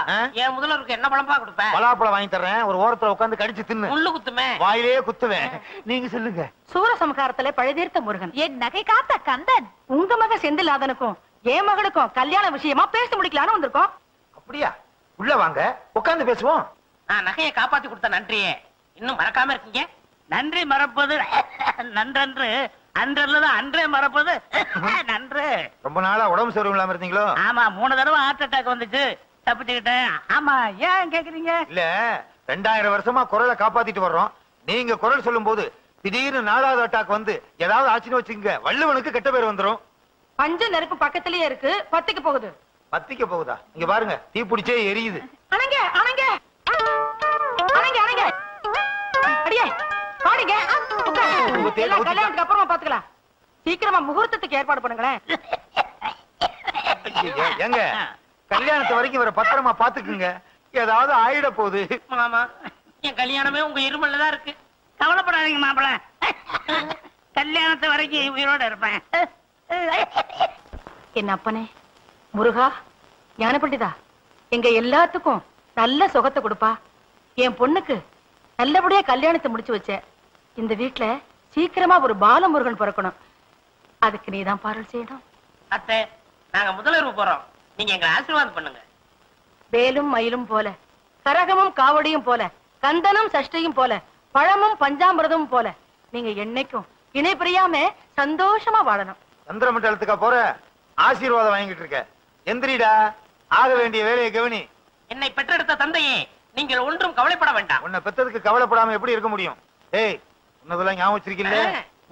என் முதல்வருக்கு என்ன பழம்பா கொடுப்பேன்? பலாப்பழம் வாங்கி தர்றேன், ஒரு ஓரத்துல உட்கார்ந்து கடிச்சு தின்னு. முள்ளு குத்துமே, வாயிலே குத்துவேன். நீங்க சொல்லுங்க. சூரசம்காரத்துல பழுதீர்த்த முருகன், என் நகை காத்த கந்தன், உங்க மக செந்திலாதனுக்கும் என் மகளுக்கும் கல்யாண விஷயமா பேசி முடிக்கலான்னு வந்திருக்கோம். அப்படியா? உள்ள வாங்க, உட்கார்ந்து பேசுவோம். நான் நகையை காப்பாத்தி கொடுத்த நன்றியே இன்னும் மறக்காம இருக்கீங்க. நன்றி மறப்பது நன்றன்று, அன்றல்லதான் அன்றே மறப்பது நன்று. ரொம்ப நாளா உடம்பு சரியில்லாம இருந்தீங்களோ? ஆமா, 3 தடவை ஹார்ட் அட்டாக் வந்துச்சு, தப்பிச்சுக்கிட்டேன். ஆமா, ஏன் கேக்குறீங்க? இல்ல, 2000 வருஷமா குரலை காப்பாத்திட்டு வர்றோம். நீங்க குரல் சொல்லும் போது திடீர்னு 4வது அட்டாக் வந்து ஏதாவது ஆச்சுன்னு வச்சுங்க, வள்ளுவனுக்கு கெட்ட பேர் வந்துரும். பஞ்ச நெருப்பு பக்கத்திலேயே இருக்கு, பத்திக்க போகுது. பத்திக்க போகுதா? இங்க பாருங்க, தீ பிடிச்சே எரியுது. அணங்க அணங்க அணங்க அணங்க, அடியே பாடுங்க. கல்யாணத்துக்கு அப்புறமா பாத்துக்கலாம். சீக்கிரமா முகூர்த்தத்துக்கு ஏற்பாடு பண்ணுங்களேன். எங்க கல்யாணத்து வரைக்கும் வர பத்திரமா பாத்துக்குங்க, ஏதாவது ஆயிட போகுது. ஆமா, என் கல்யாணமே உங்க இருமல்ல தான் இருக்கு, கவலைப்படாதீங்க மாப்பிள. கல்யாணத்து வரைக்கும் உயிரோட இருப்பேன். என் அப்பனே முருகா, ஞான பண்டிதா, எங்க எல்லாத்துக்கும் நல்ல சுகத்தை கொடுப்பா. என் பொண்ணுக்கு நல்லபடியா கல்யாணத்தை முடிச்சு வச்ச. இந்த வீட்டுல சீக்கிரமா ஒரு பாலமுருகன் பிறக்கணும். அதுக்கு நீதான் பாரல் செய்யணும். அத்தை, நாங்க முதலிரவு போறோம், நீங்க எங்களை ஆசீர்வாதம் பண்ணுங்க. வேலும் மயிலும் போல, கரகமும் காவடியும் போல, கந்தனும் சஷ்டியும் போல, பழமும் பஞ்சாமிரதமும் போல நீங்க என்னைக்கும் இணை பிரியாம சந்தோஷமா வாழணும். சந்திரமண்டலத்துக்கா போற? ஆசீர்வாதம் வாங்கிட்டு இருக்க. எந்திரிடா, ஆக வேண்டிய வேலையை கவனி. என்னை பெற்றெடுத்த தந்தையே, நீங்கள் ஒன்றும் கவலைப்பட வேண்டாம். உன்னை பெத்ததுக்கு கவலைப்படாம எப்படி இருக்க முடியும்? ஏய், உன்னதெல்லாம் ஞாபகம் வச்சிருக்கீல்ல?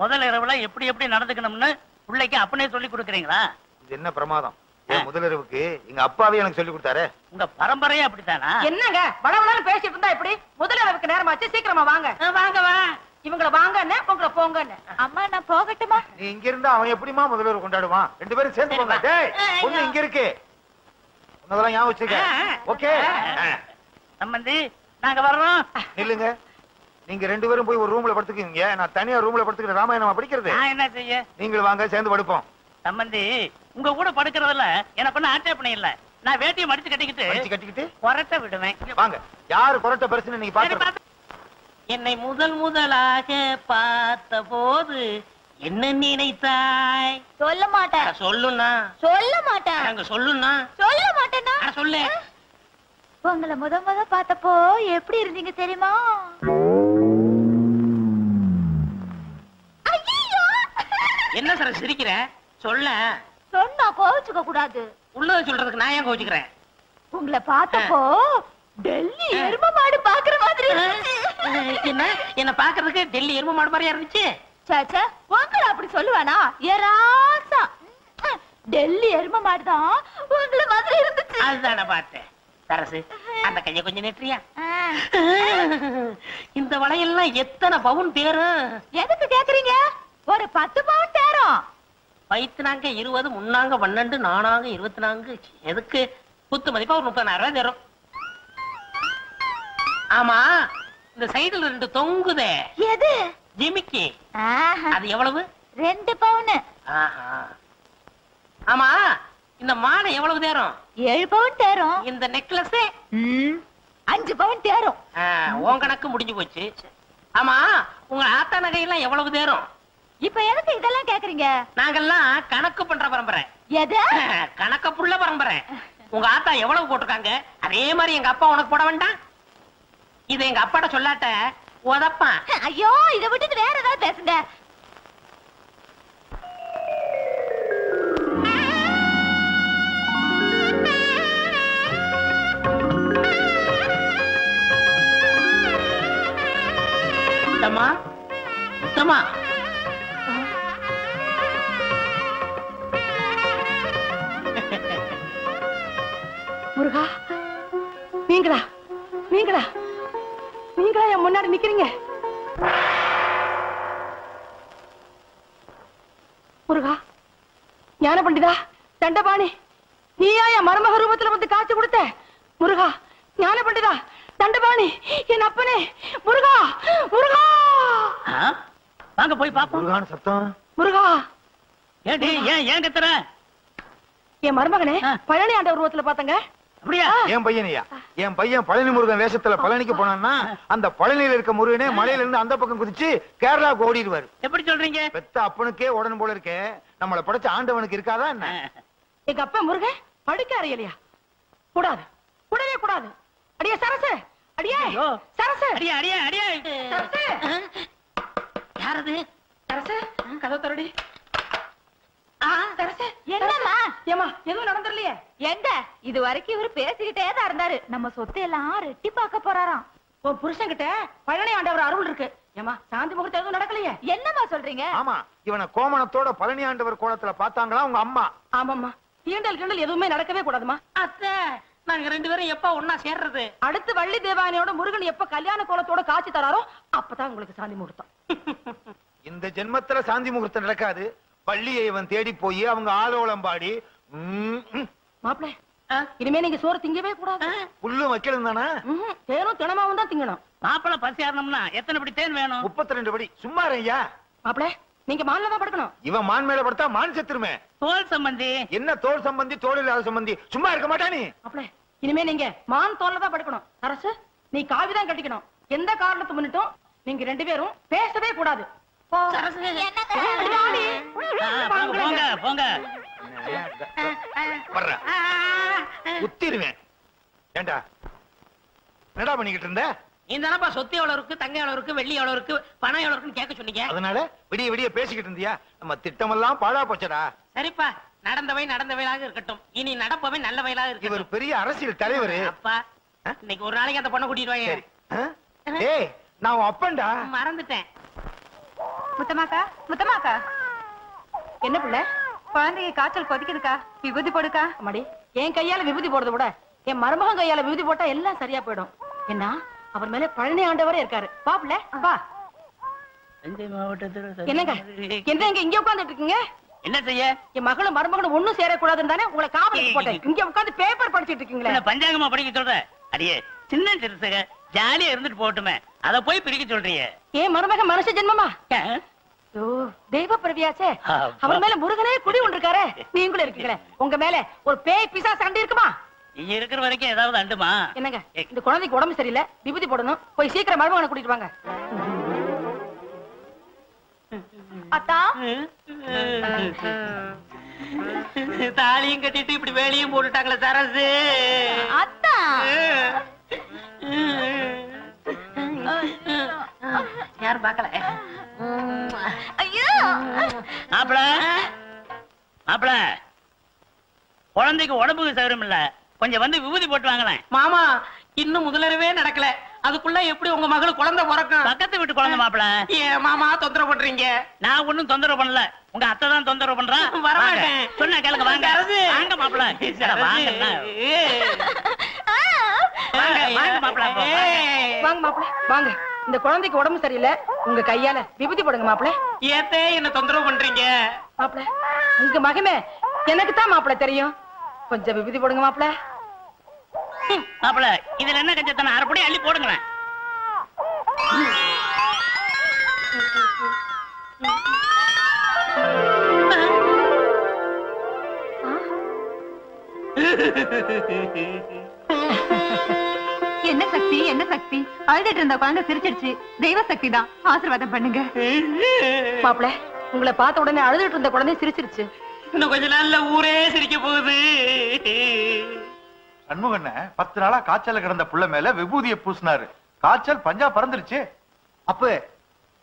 முதல் இரவுல எப்படி எப்படி நடந்துக்கணும்னு பிள்ளைக்கு அப்பனே சொல்லி கொடுக்குறீங்களா? இது என்ன பிரமாதம்? முதலிரவுக்கு எங்க அப்பாவே எனக்கு சொல்லி கொடுத்தாரு. உங்க பரம்பரையே அப்படித்தானா? என்னங்க வடவடன்னு பேசிட்டு இருந்தா எப்படி? முதலிரவுக்கு நேரமாச்சு, சீக்கிரமா வாங்க. வாங்க வா. இவங்கள வாங்கன்னு உங்களை போங்கன்னு. அம்மா நான் போகட்டுமா? நீ இங்க இருந்தா அவன் எப்படிமா முதலிரவு கொண்டாடுவான்? 2 பேரும் சேர்ந்து போங்க. டேய், பொண்ணு இங்க இருக்கு, உன்னதெல்லாம் ஞாபகம் வச்சிருக்க. ஓகே சம்பந்தி, நாங்க வர்றோம். நில்லுங்க. நீங்க 2 பேரும் போய் ஒரு ரூம்ல படுத்துக்கீங்க, நான் தனியா ரூம்ல படுத்துக்கிற ராமாயணமா படிக்கிறது. நான் என்ன செய்ய? நீங்க வாங்க, சேர்ந்து படுப்போம். சம்பந்தி, உங்க கூட படுக்கிறதுல எனக்கு ஒன்னும் ஆட்சேபனை இல்ல. நான் வேட்டியை மடிச்சு கட்டிக்கிட்டு கொரட்டை விடுவேன். வாங்க, யாரு கொரட்டை பெருசுன்னு நீங்க பாத்து. என்னை முதலாக பார்த்த போது என்ன நினைத்தாய்? சொல்ல மாட்டேன். சொல்லுண்ணா. சொல்ல மாட்டேன். அங்க சொல்லுண்ணா. சொல்ல மாட்டேன்னா சொல்லு. உங்களை முத பார்த்தப்போ எப்படி இருந்தீங்க தெரியுமா? என்ன சார் சிரிக்கிற? சொல்ல. சொன்னா கோவிச்சுக்க கூடாது. உள்ளத சொல்றதுக்கு நான் ஏன் கோவிச்சுக்கிறேன்? உங்களை பார்த்தப்போ டெல்லி எரும மாடு பாக்குற மாதிரி. என்ன பாக்குறதுக்கு டெல்லி எரும மாடு மாதிரியா இருந்துச்சு? சாச்சா, உங்களை அப்படி சொல்லுவானா? ஏராசா டெல்லி எரும மாடுதான் உங்களை மாதிரி இருந்துச்சு. அதுதான பார்த்தேன். சரசு, அந்த கைய கொஞ்சம் நெற்றியா? இந்த வளையெல்லாம் எத்தனை பவுன் தேரும்? எதுக்கு கேக்குறீங்க? ஒரு 10 பவுன் தேரும். வயிற்றுனாங்க 20, முன்னாங்க 12, நானாங்க 24. எதுக்கு? குத்து மதிப்பா ஒரு 30,000 ரூபாய் தரும். ஆமா, இந்த சைடுல 2 தொங்குதே, எது? ஜிமிக்கி. அது எவ்வளவு? 2 பவுன். ஆமா, இந்த மாலை எவ்வளவு தேரும்? 7 பவுன் தேரும். இந்த நெக்லஸ் 5 பவுன் தேரும். உன் கணக்கு முடிஞ்சு போச்சு. ஆமா, உங்க ஆத்தா நகையெல்லாம் எவ்வளவு தேரும்? இப்ப எதுக்கு இதெல்லாம் கேக்குறீங்க? நாங்கெல்லாம் கணக்கு பண்ற பரம்பரை. எது? கணக்க புள்ள பரம்பரை. உங்க ஆத்தா எவ்வளவு போட்டிருக்காங்க, அதே மாதிரி எங்க அப்பா உனக்கு போட வேண்டாம்? இதை எங்க அப்பாட்ட சொல்லாட்ட உதப்பான். ஐயோ, இதை விட்டுட்டு வேற ஏதாவது பேசுங்க. முத்தம்மா, முத்தம்மா. முருகா, நீங்களா நீங்களா நீங்களா என் முன்னாடி நிக்கிறீங்க? முருகா, ஞான பண்டிதா, தண்டபாணி, நீயா என் மருமக ரூபத்துல வந்து காட்சி கொடுத்த? முருகா, ஞான பண்டிதா, தண்டபாணி, என் அப்பனே, முருகா, முருகா. வாங்க போய் பாப்போம். முருகான சத்தம். முருகா ஏண்டி ஏன் கத்துற? என் மருமகனே பழனி ஆண்ட உருவத்துல பாத்தங்க. அப்படியா? என் பையனையா? என் பையன் பழனி முருகன் வேஷத்துல பழனிக்கு போனான்னா அந்த பழனியில இருக்க முருகனே மலையில இருந்து அந்த பக்கம் குதிச்சு கேரளாவுக்கு ஓடிடுவாரு. எப்படி சொல்றீங்க? பெத்த அப்பனுக்கே உடனே போல இருக்கே, நம்மளை படைச்ச ஆண்டவனுக்கு இருக்காதா என்ன? எங்க அப்பா முருகன் படுக்க அறையலையா? கூடாது, கூடவே கூடாது. அடியே சரசு, அடியே சரசு, அடியே அடியே அடியே. சரசு. யாரது? சரசு கதவு தரடி. சரசு என்னம்மா? ஏமா எதுவும் நடந்துடலையே? எங்க இது வரைக்கும் இவரு பேசிக்கிட்டே தான் இருந்தாரு. நம்ம சொத்து எல்லாம் ரெட்டி பார்க்க போறாராம். உன் புருஷன் கிட்ட பழனி ஆண்டவர் அருள் இருக்கு. ஏமா சாந்தி முகூர்த்தம் எதுவும் நடக்கலையே? என்னம்மா சொல்றீங்க? ஆமா, இவனை கோமணத்தோட பழனி ஆண்டவர் கோலத்துல பாத்தாங்களா உங்க அம்மா? ஆமாம்மா, தீண்டல் கிண்டல் எதுவுமே நடக்கவே கூடாதுமா. அத்தை, நாங்க 2 பேரும் எப்ப ஒன்னா சேர்றது? அடுத்து வள்ளி தேவானையோட முருகன் எப்ப கல்யாண கோலத்தோட காட்சி தராரோ அப்பதான் உங்களுக்கு சாந்தி முகூர்த்தம். இந்த ஜென்மத்துல சாந்தி முகூர்த்தம் நடக்காது. பள்ளியை இவன் தேடி போய் அவங்க ஆலோலம் பாடி மாப்பிள இனிமே நீங்க சோறு திங்கவே கூடாது. புல்லு வைக்கணும் தானே? தேனும் தினமாவும் தான் திங்கணும். மாப்பிள பசி ஆறணும்னா எத்தனை படி தேன் வேணும்? 32 படி. சும்மா ஐயா, மாப்பிள நீங்க மான்ல தான் படுக்கணும். இவன் மான் மேல படுத்தா மான் செத்துருமே. தோல் சம்பந்தி. என்ன தோல் சம்பந்தி? தோல் இல்லாத சம்பந்தி. சும்மா இருக்க மாட்டானே. மாப்பிள இனிமே நீங்க மான் தோல்ல தான் படுக்கணும். அரசு நீ காவிதான் கட்டிக்கணும். எந்த காரணத்தை முன்னிட்டும் நீங்க 2 பேரும் பேசவே கூடாது. போங்க போங்க. உத்திருவேன். ஏண்டா என்னடா பண்ணிக்கிட்டு இருந்த? நீதானப்பா சொத்து எவ்வளவு இருக்கு, தங்க எவ்வளவு இருக்கு, வெள்ளி எவ்வளவு இருக்கு, பணம் எவ்வளவு இருக்குன்னு கேட்க சொன்னீங்க. அதனால விடிய விடிய பேசிக்கிட்டு இருந்தியா? நம்ம திட்டமெல்லாம் பாழா போச்சடா. சரிப்பா, நடந்தவை நடந்தவையாக இருக்கட்டும். இனி நடப்பவை நல்ல வயலாக இருக்கு. இவர் பெரிய அரசியல் தலைவர். அப்பா, இன்னைக்கு ஒரு நாளைக்கு அந்த பொண்ணை கூட்டிட்டு வாங்க. ஏய், நான் அப்பன்டா. மறந்துட்டேன். முத்தமாக்கா, முத்தமாக்கா, என்ன பிள்ளை? குழந்தைக்கு காய்ச்சல் கொதிக்குதுக்கா, விபூதி போடுக்கா. அம்மாடி, என் கையால விபூதி போடுறத விட என் மருமகன் கையால விபூதி போட்டா எல்லாம் சரியா போயிடும். என்ன அவர் மேல பழனி ஆண்டவரே இருக்காரு. வா பிள்ளை வா. தஞ்சை மாவட்டத்தில் என்னங்க என்ன இங்க உட்கார்ந்துட்டு இருக்கீங்க? என்ன செய்ய? என் மகளும் மருமகனும் ஒண்ணும் சேரக்கூடாதுன்னு தானே உங்களை காவலுக்கு போட்டேன். இங்க உட்கார்ந்து பேப்பர் படிச்சிட்டு இருக்கீங்களே. பஞ்சாங்கமா படிக்க சொல்ற? அடியே சின்ன சிறுசுக ஜாலியா இருந்துட்டு போட்டுமே, அத போய் பிரிக்க சொல்றீங்க. ஏன் மருமகன் மனுஷ ஜென்மமா? தெய்வ பிரவியாச்சே. அவர் மேல முருகனே குடி கொண்டிருக்காரு. நீங்களும் இருக்கீங்களே, உங்க மேல ஒரு பேய் பிசாசு அண்டி இருக்குமா? நீங்க இருக்கிற வரைக்கும் ஏதாவது அண்டுமா? என்னங்க இந்த குழந்தைக்கு உடம்பு சரியில்லை, விபூதி போடணும். போய் சீக்கிரம் மருமகனை கூட்டிட்டு வாங்க. அத்தா, தாலியும் கட்டிட்டு இப்படி வேலையும் போட்டுட்டாங்களே சரசு. அத்தா, யாரும் பாக்கல. ஐயோ மாப்பிள மாப்பிள, குழந்தைக்கு உடம்புக்கு சௌகரியம் இல்ல, கொஞ்சம் வந்து விபூதி போட்டு வாங்களேன். மாமா இன்னும் முதலறவே நடக்கல, அதுக்குள்ள எப்படி உங்க மகள் குழந்தை பிறக்கும்? பக்கத்து வீட்டு குழந்தை மாப்பிள. ஏன் மாமா தொந்தரவு பண்றீங்க? நான் ஒண்ணும் தொந்தரவு பண்ணல, உங்க அத்தை தான் தொந்தரவு பண்றா. வரமாட்டேன். சொன்ன கேளுங்க, வாங்க வாங்க மாப்பிள. வாங்க மாப்பிள. வாங்க மாப்பிள வாங்க. இந்த குழந்தைக்கு உடம்பு சரியில்லை, உங்க கையால விபூதி போடுங்க மாப்பிள. ஏத்தே என்ன தொந்தரவு பண்றீங்க? மாப்பிள உங்க மகமே எனக்கு தான் மாப்பிள தெரியும், கொஞ்சம் விபூதி போடுங்க மாப்பிள. மாப்பிள இதுல என்ன கஞ்சத்தன? அரைப்படி அள்ளி போடுங்களேன். என்ன சக்தி, என்ன சக்தி? அழுதுட்டு இருந்த குழந்தை சிரிச்சிருச்சு. தெய்வ சக்தி தான், ஆசீர்வாதம் பண்ணுங்க. மாப்பிள உங்களை பார்த்த உடனே அழுதுட்டு இருந்த குழந்தை சிரிச்சிருச்சு. இன்னும் கொஞ்ச நாள்ல ஊரே சிரிக்க போகுது. சண்முகண்ண 10 நாளா காய்ச்சல கிடந்த புள்ள மேல விபூதியை பூசினாரு. காய்ச்சல் பஞ்சா பறந்துருச்சு. அப்ப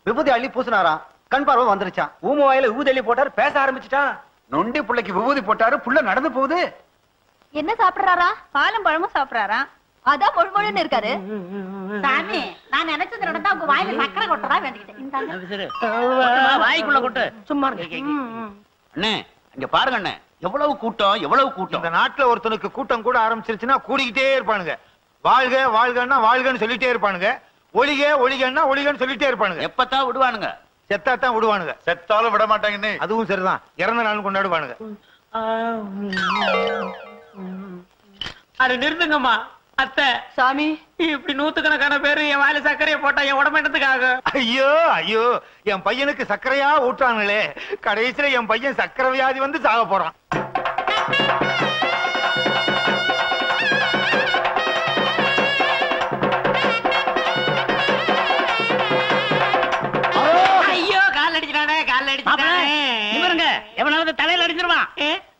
விபூதி அள்ளி பூசினாராம், கண் பார்வை வந்துருச்சான். ஊம வாயில விபூதி அள்ளி போட்டாரு, பேச ஆரம்பிச்சுட்டான். நொண்டி புள்ளைக்கு விபூதி போட்டாரு, புள்ள நடந்து போகுது. என்ன சாப்பிடுறாரா? பாலும் பழமும் சாப்பிடுறாரா? அதான் மொழிமொழின்னு இருக்காரு. சாமி, நான் நினைச்சது நடந்தா உங்க வாயில சக்கரை கொட்டதா வேண்டிக்கிட்டேன். வாய்க்குள்ள கொட்டு. சும்மா அண்ணே இங்க பாருங்க அண்ணே, எவ்வளவு கூட்டம் எவ்வளவு கூட்டம். இந்த நாட்டுல ஒருத்தனுக்கு கூட்டம் கூட ஆரம்பிச்சிருச்சுன்னா கூடிக்கிட்டே இருப்பானுங்க. வாழ்க வாழ்கன்னா வாழ்கன்னு சொல்லிட்டே இருப்பானுங்க, ஒளிக ஒளிகன்னா ஒளிகன்னு சொல்லிட்டே இருப்பானுங்க. எப்பத்தான் விடுவானுங்க? செத்தாத்தான் விடுவானுங்க. செத்தாலும் விட மாட்டாங்கன்னு. அதுவும் சரிதான், இறந்த நாள் கொண்டாடுவானுங்க. அது நிறுத்துங்கம்மா, அத்தை சாமி இப்படி நூத்துக்கணக்கான பேரு என் வாயில சர்க்கரையை போட்டா என் உடம்பெட்டதுக்காக. ஐயோ ஐயோ, என் பையனுக்கு சர்க்கரையா ஊட்டாங்களே, கடைசியில என் பையன் சர்க்கரை வியாதி வந்து சாக போறான். ஐயோ கால் அடிச்சிட்டானே, கால் அடிச்சிட்டானே. இவருங்க எவனாவது தலையில அடிச்சிருவான்.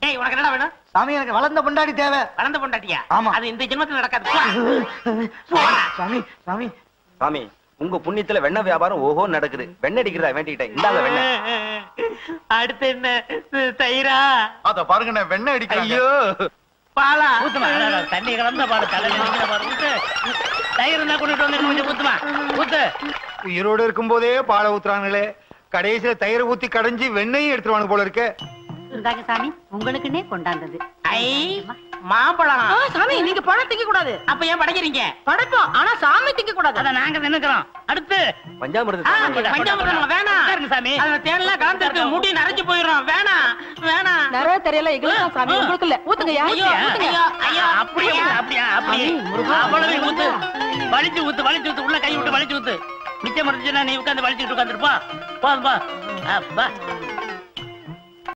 டேய் உனக்கு என்னடா வேணும்? சாமி, எனக்கு வளர்ந்த பொண்டாடி தேவை. வளர்ந்த பொண்டாட்டியா? ஆமா. அது இந்த ஜென்மத்துல நடக்காது. சாமி சாமி சாமி, உங்க புண்ணியத்துல வெண்ணெய் வியாபாரம் ஓஹோ நடக்குது. வெண்ணெய் அடிக்கிறதா வேண்டிக்கிட்டேன். இந்தாங்க வெண்ணெய். அடுத்து என்ன? தயிரா? அத பாருங்க, வெண்ணெய் அடிக்கிறேன். ஐயோ, பாலா? ஊத்துமா, தண்ணி கலந்த பால் தலையில பாரு. ஊத்து. தயிர் இருந்தா கொண்டுட்டு வந்து கொஞ்சம் ஊத்துமா, ஊத்து. உயிரோடு இருக்கும் போதே பாலை ஊத்துறாங்களே, கடைசியில தயிரை ஊத்தி கடைஞ்சி வெண்ணையும் எடுத்துருவாங்க போல இருக்கு. இந்தாங்க சாமி, உங்களுக்குன்னே கொண்டாந்தது. ஐ மாம்பழம். சாமி, நீங்க பழம் திங்க கூடாது. அப்ப ஏன் படைக்கிறீங்க? படைப்போம், ஆனா சாமி திங்க கூடாது. அத நாங்க நினைக்கிறோம். அடுத்து பஞ்சாமிர்தம். பஞ்சாமிர்தம் வேணாம் சாமி. அதுல தேன்லாம் கலந்துருக்கு, முடி நரைஞ்சு போயிடும். வேணாம் வேணாம். நிறைய தெரியல எங்களுக்கு சாமி, உங்களுக்கு இல்ல. ஊத்துங்கயா, ஐயோ ஊத்துங்க. ஐயோ ஐயோ, அப்படியே அப்படியே அப்படியே அவ்வளவு ஊத்து. வலிச்சு ஊத்து, வலிச்சு ஊத்து, உள்ள கை விட்டு வலிச்சு ஊத்து. மிச்சம் இருந்துச்சுன்னா நீ உட்காந்து வலிச்சுட்டு உட்காந்துருப்பா. போதும்பா. அப்பா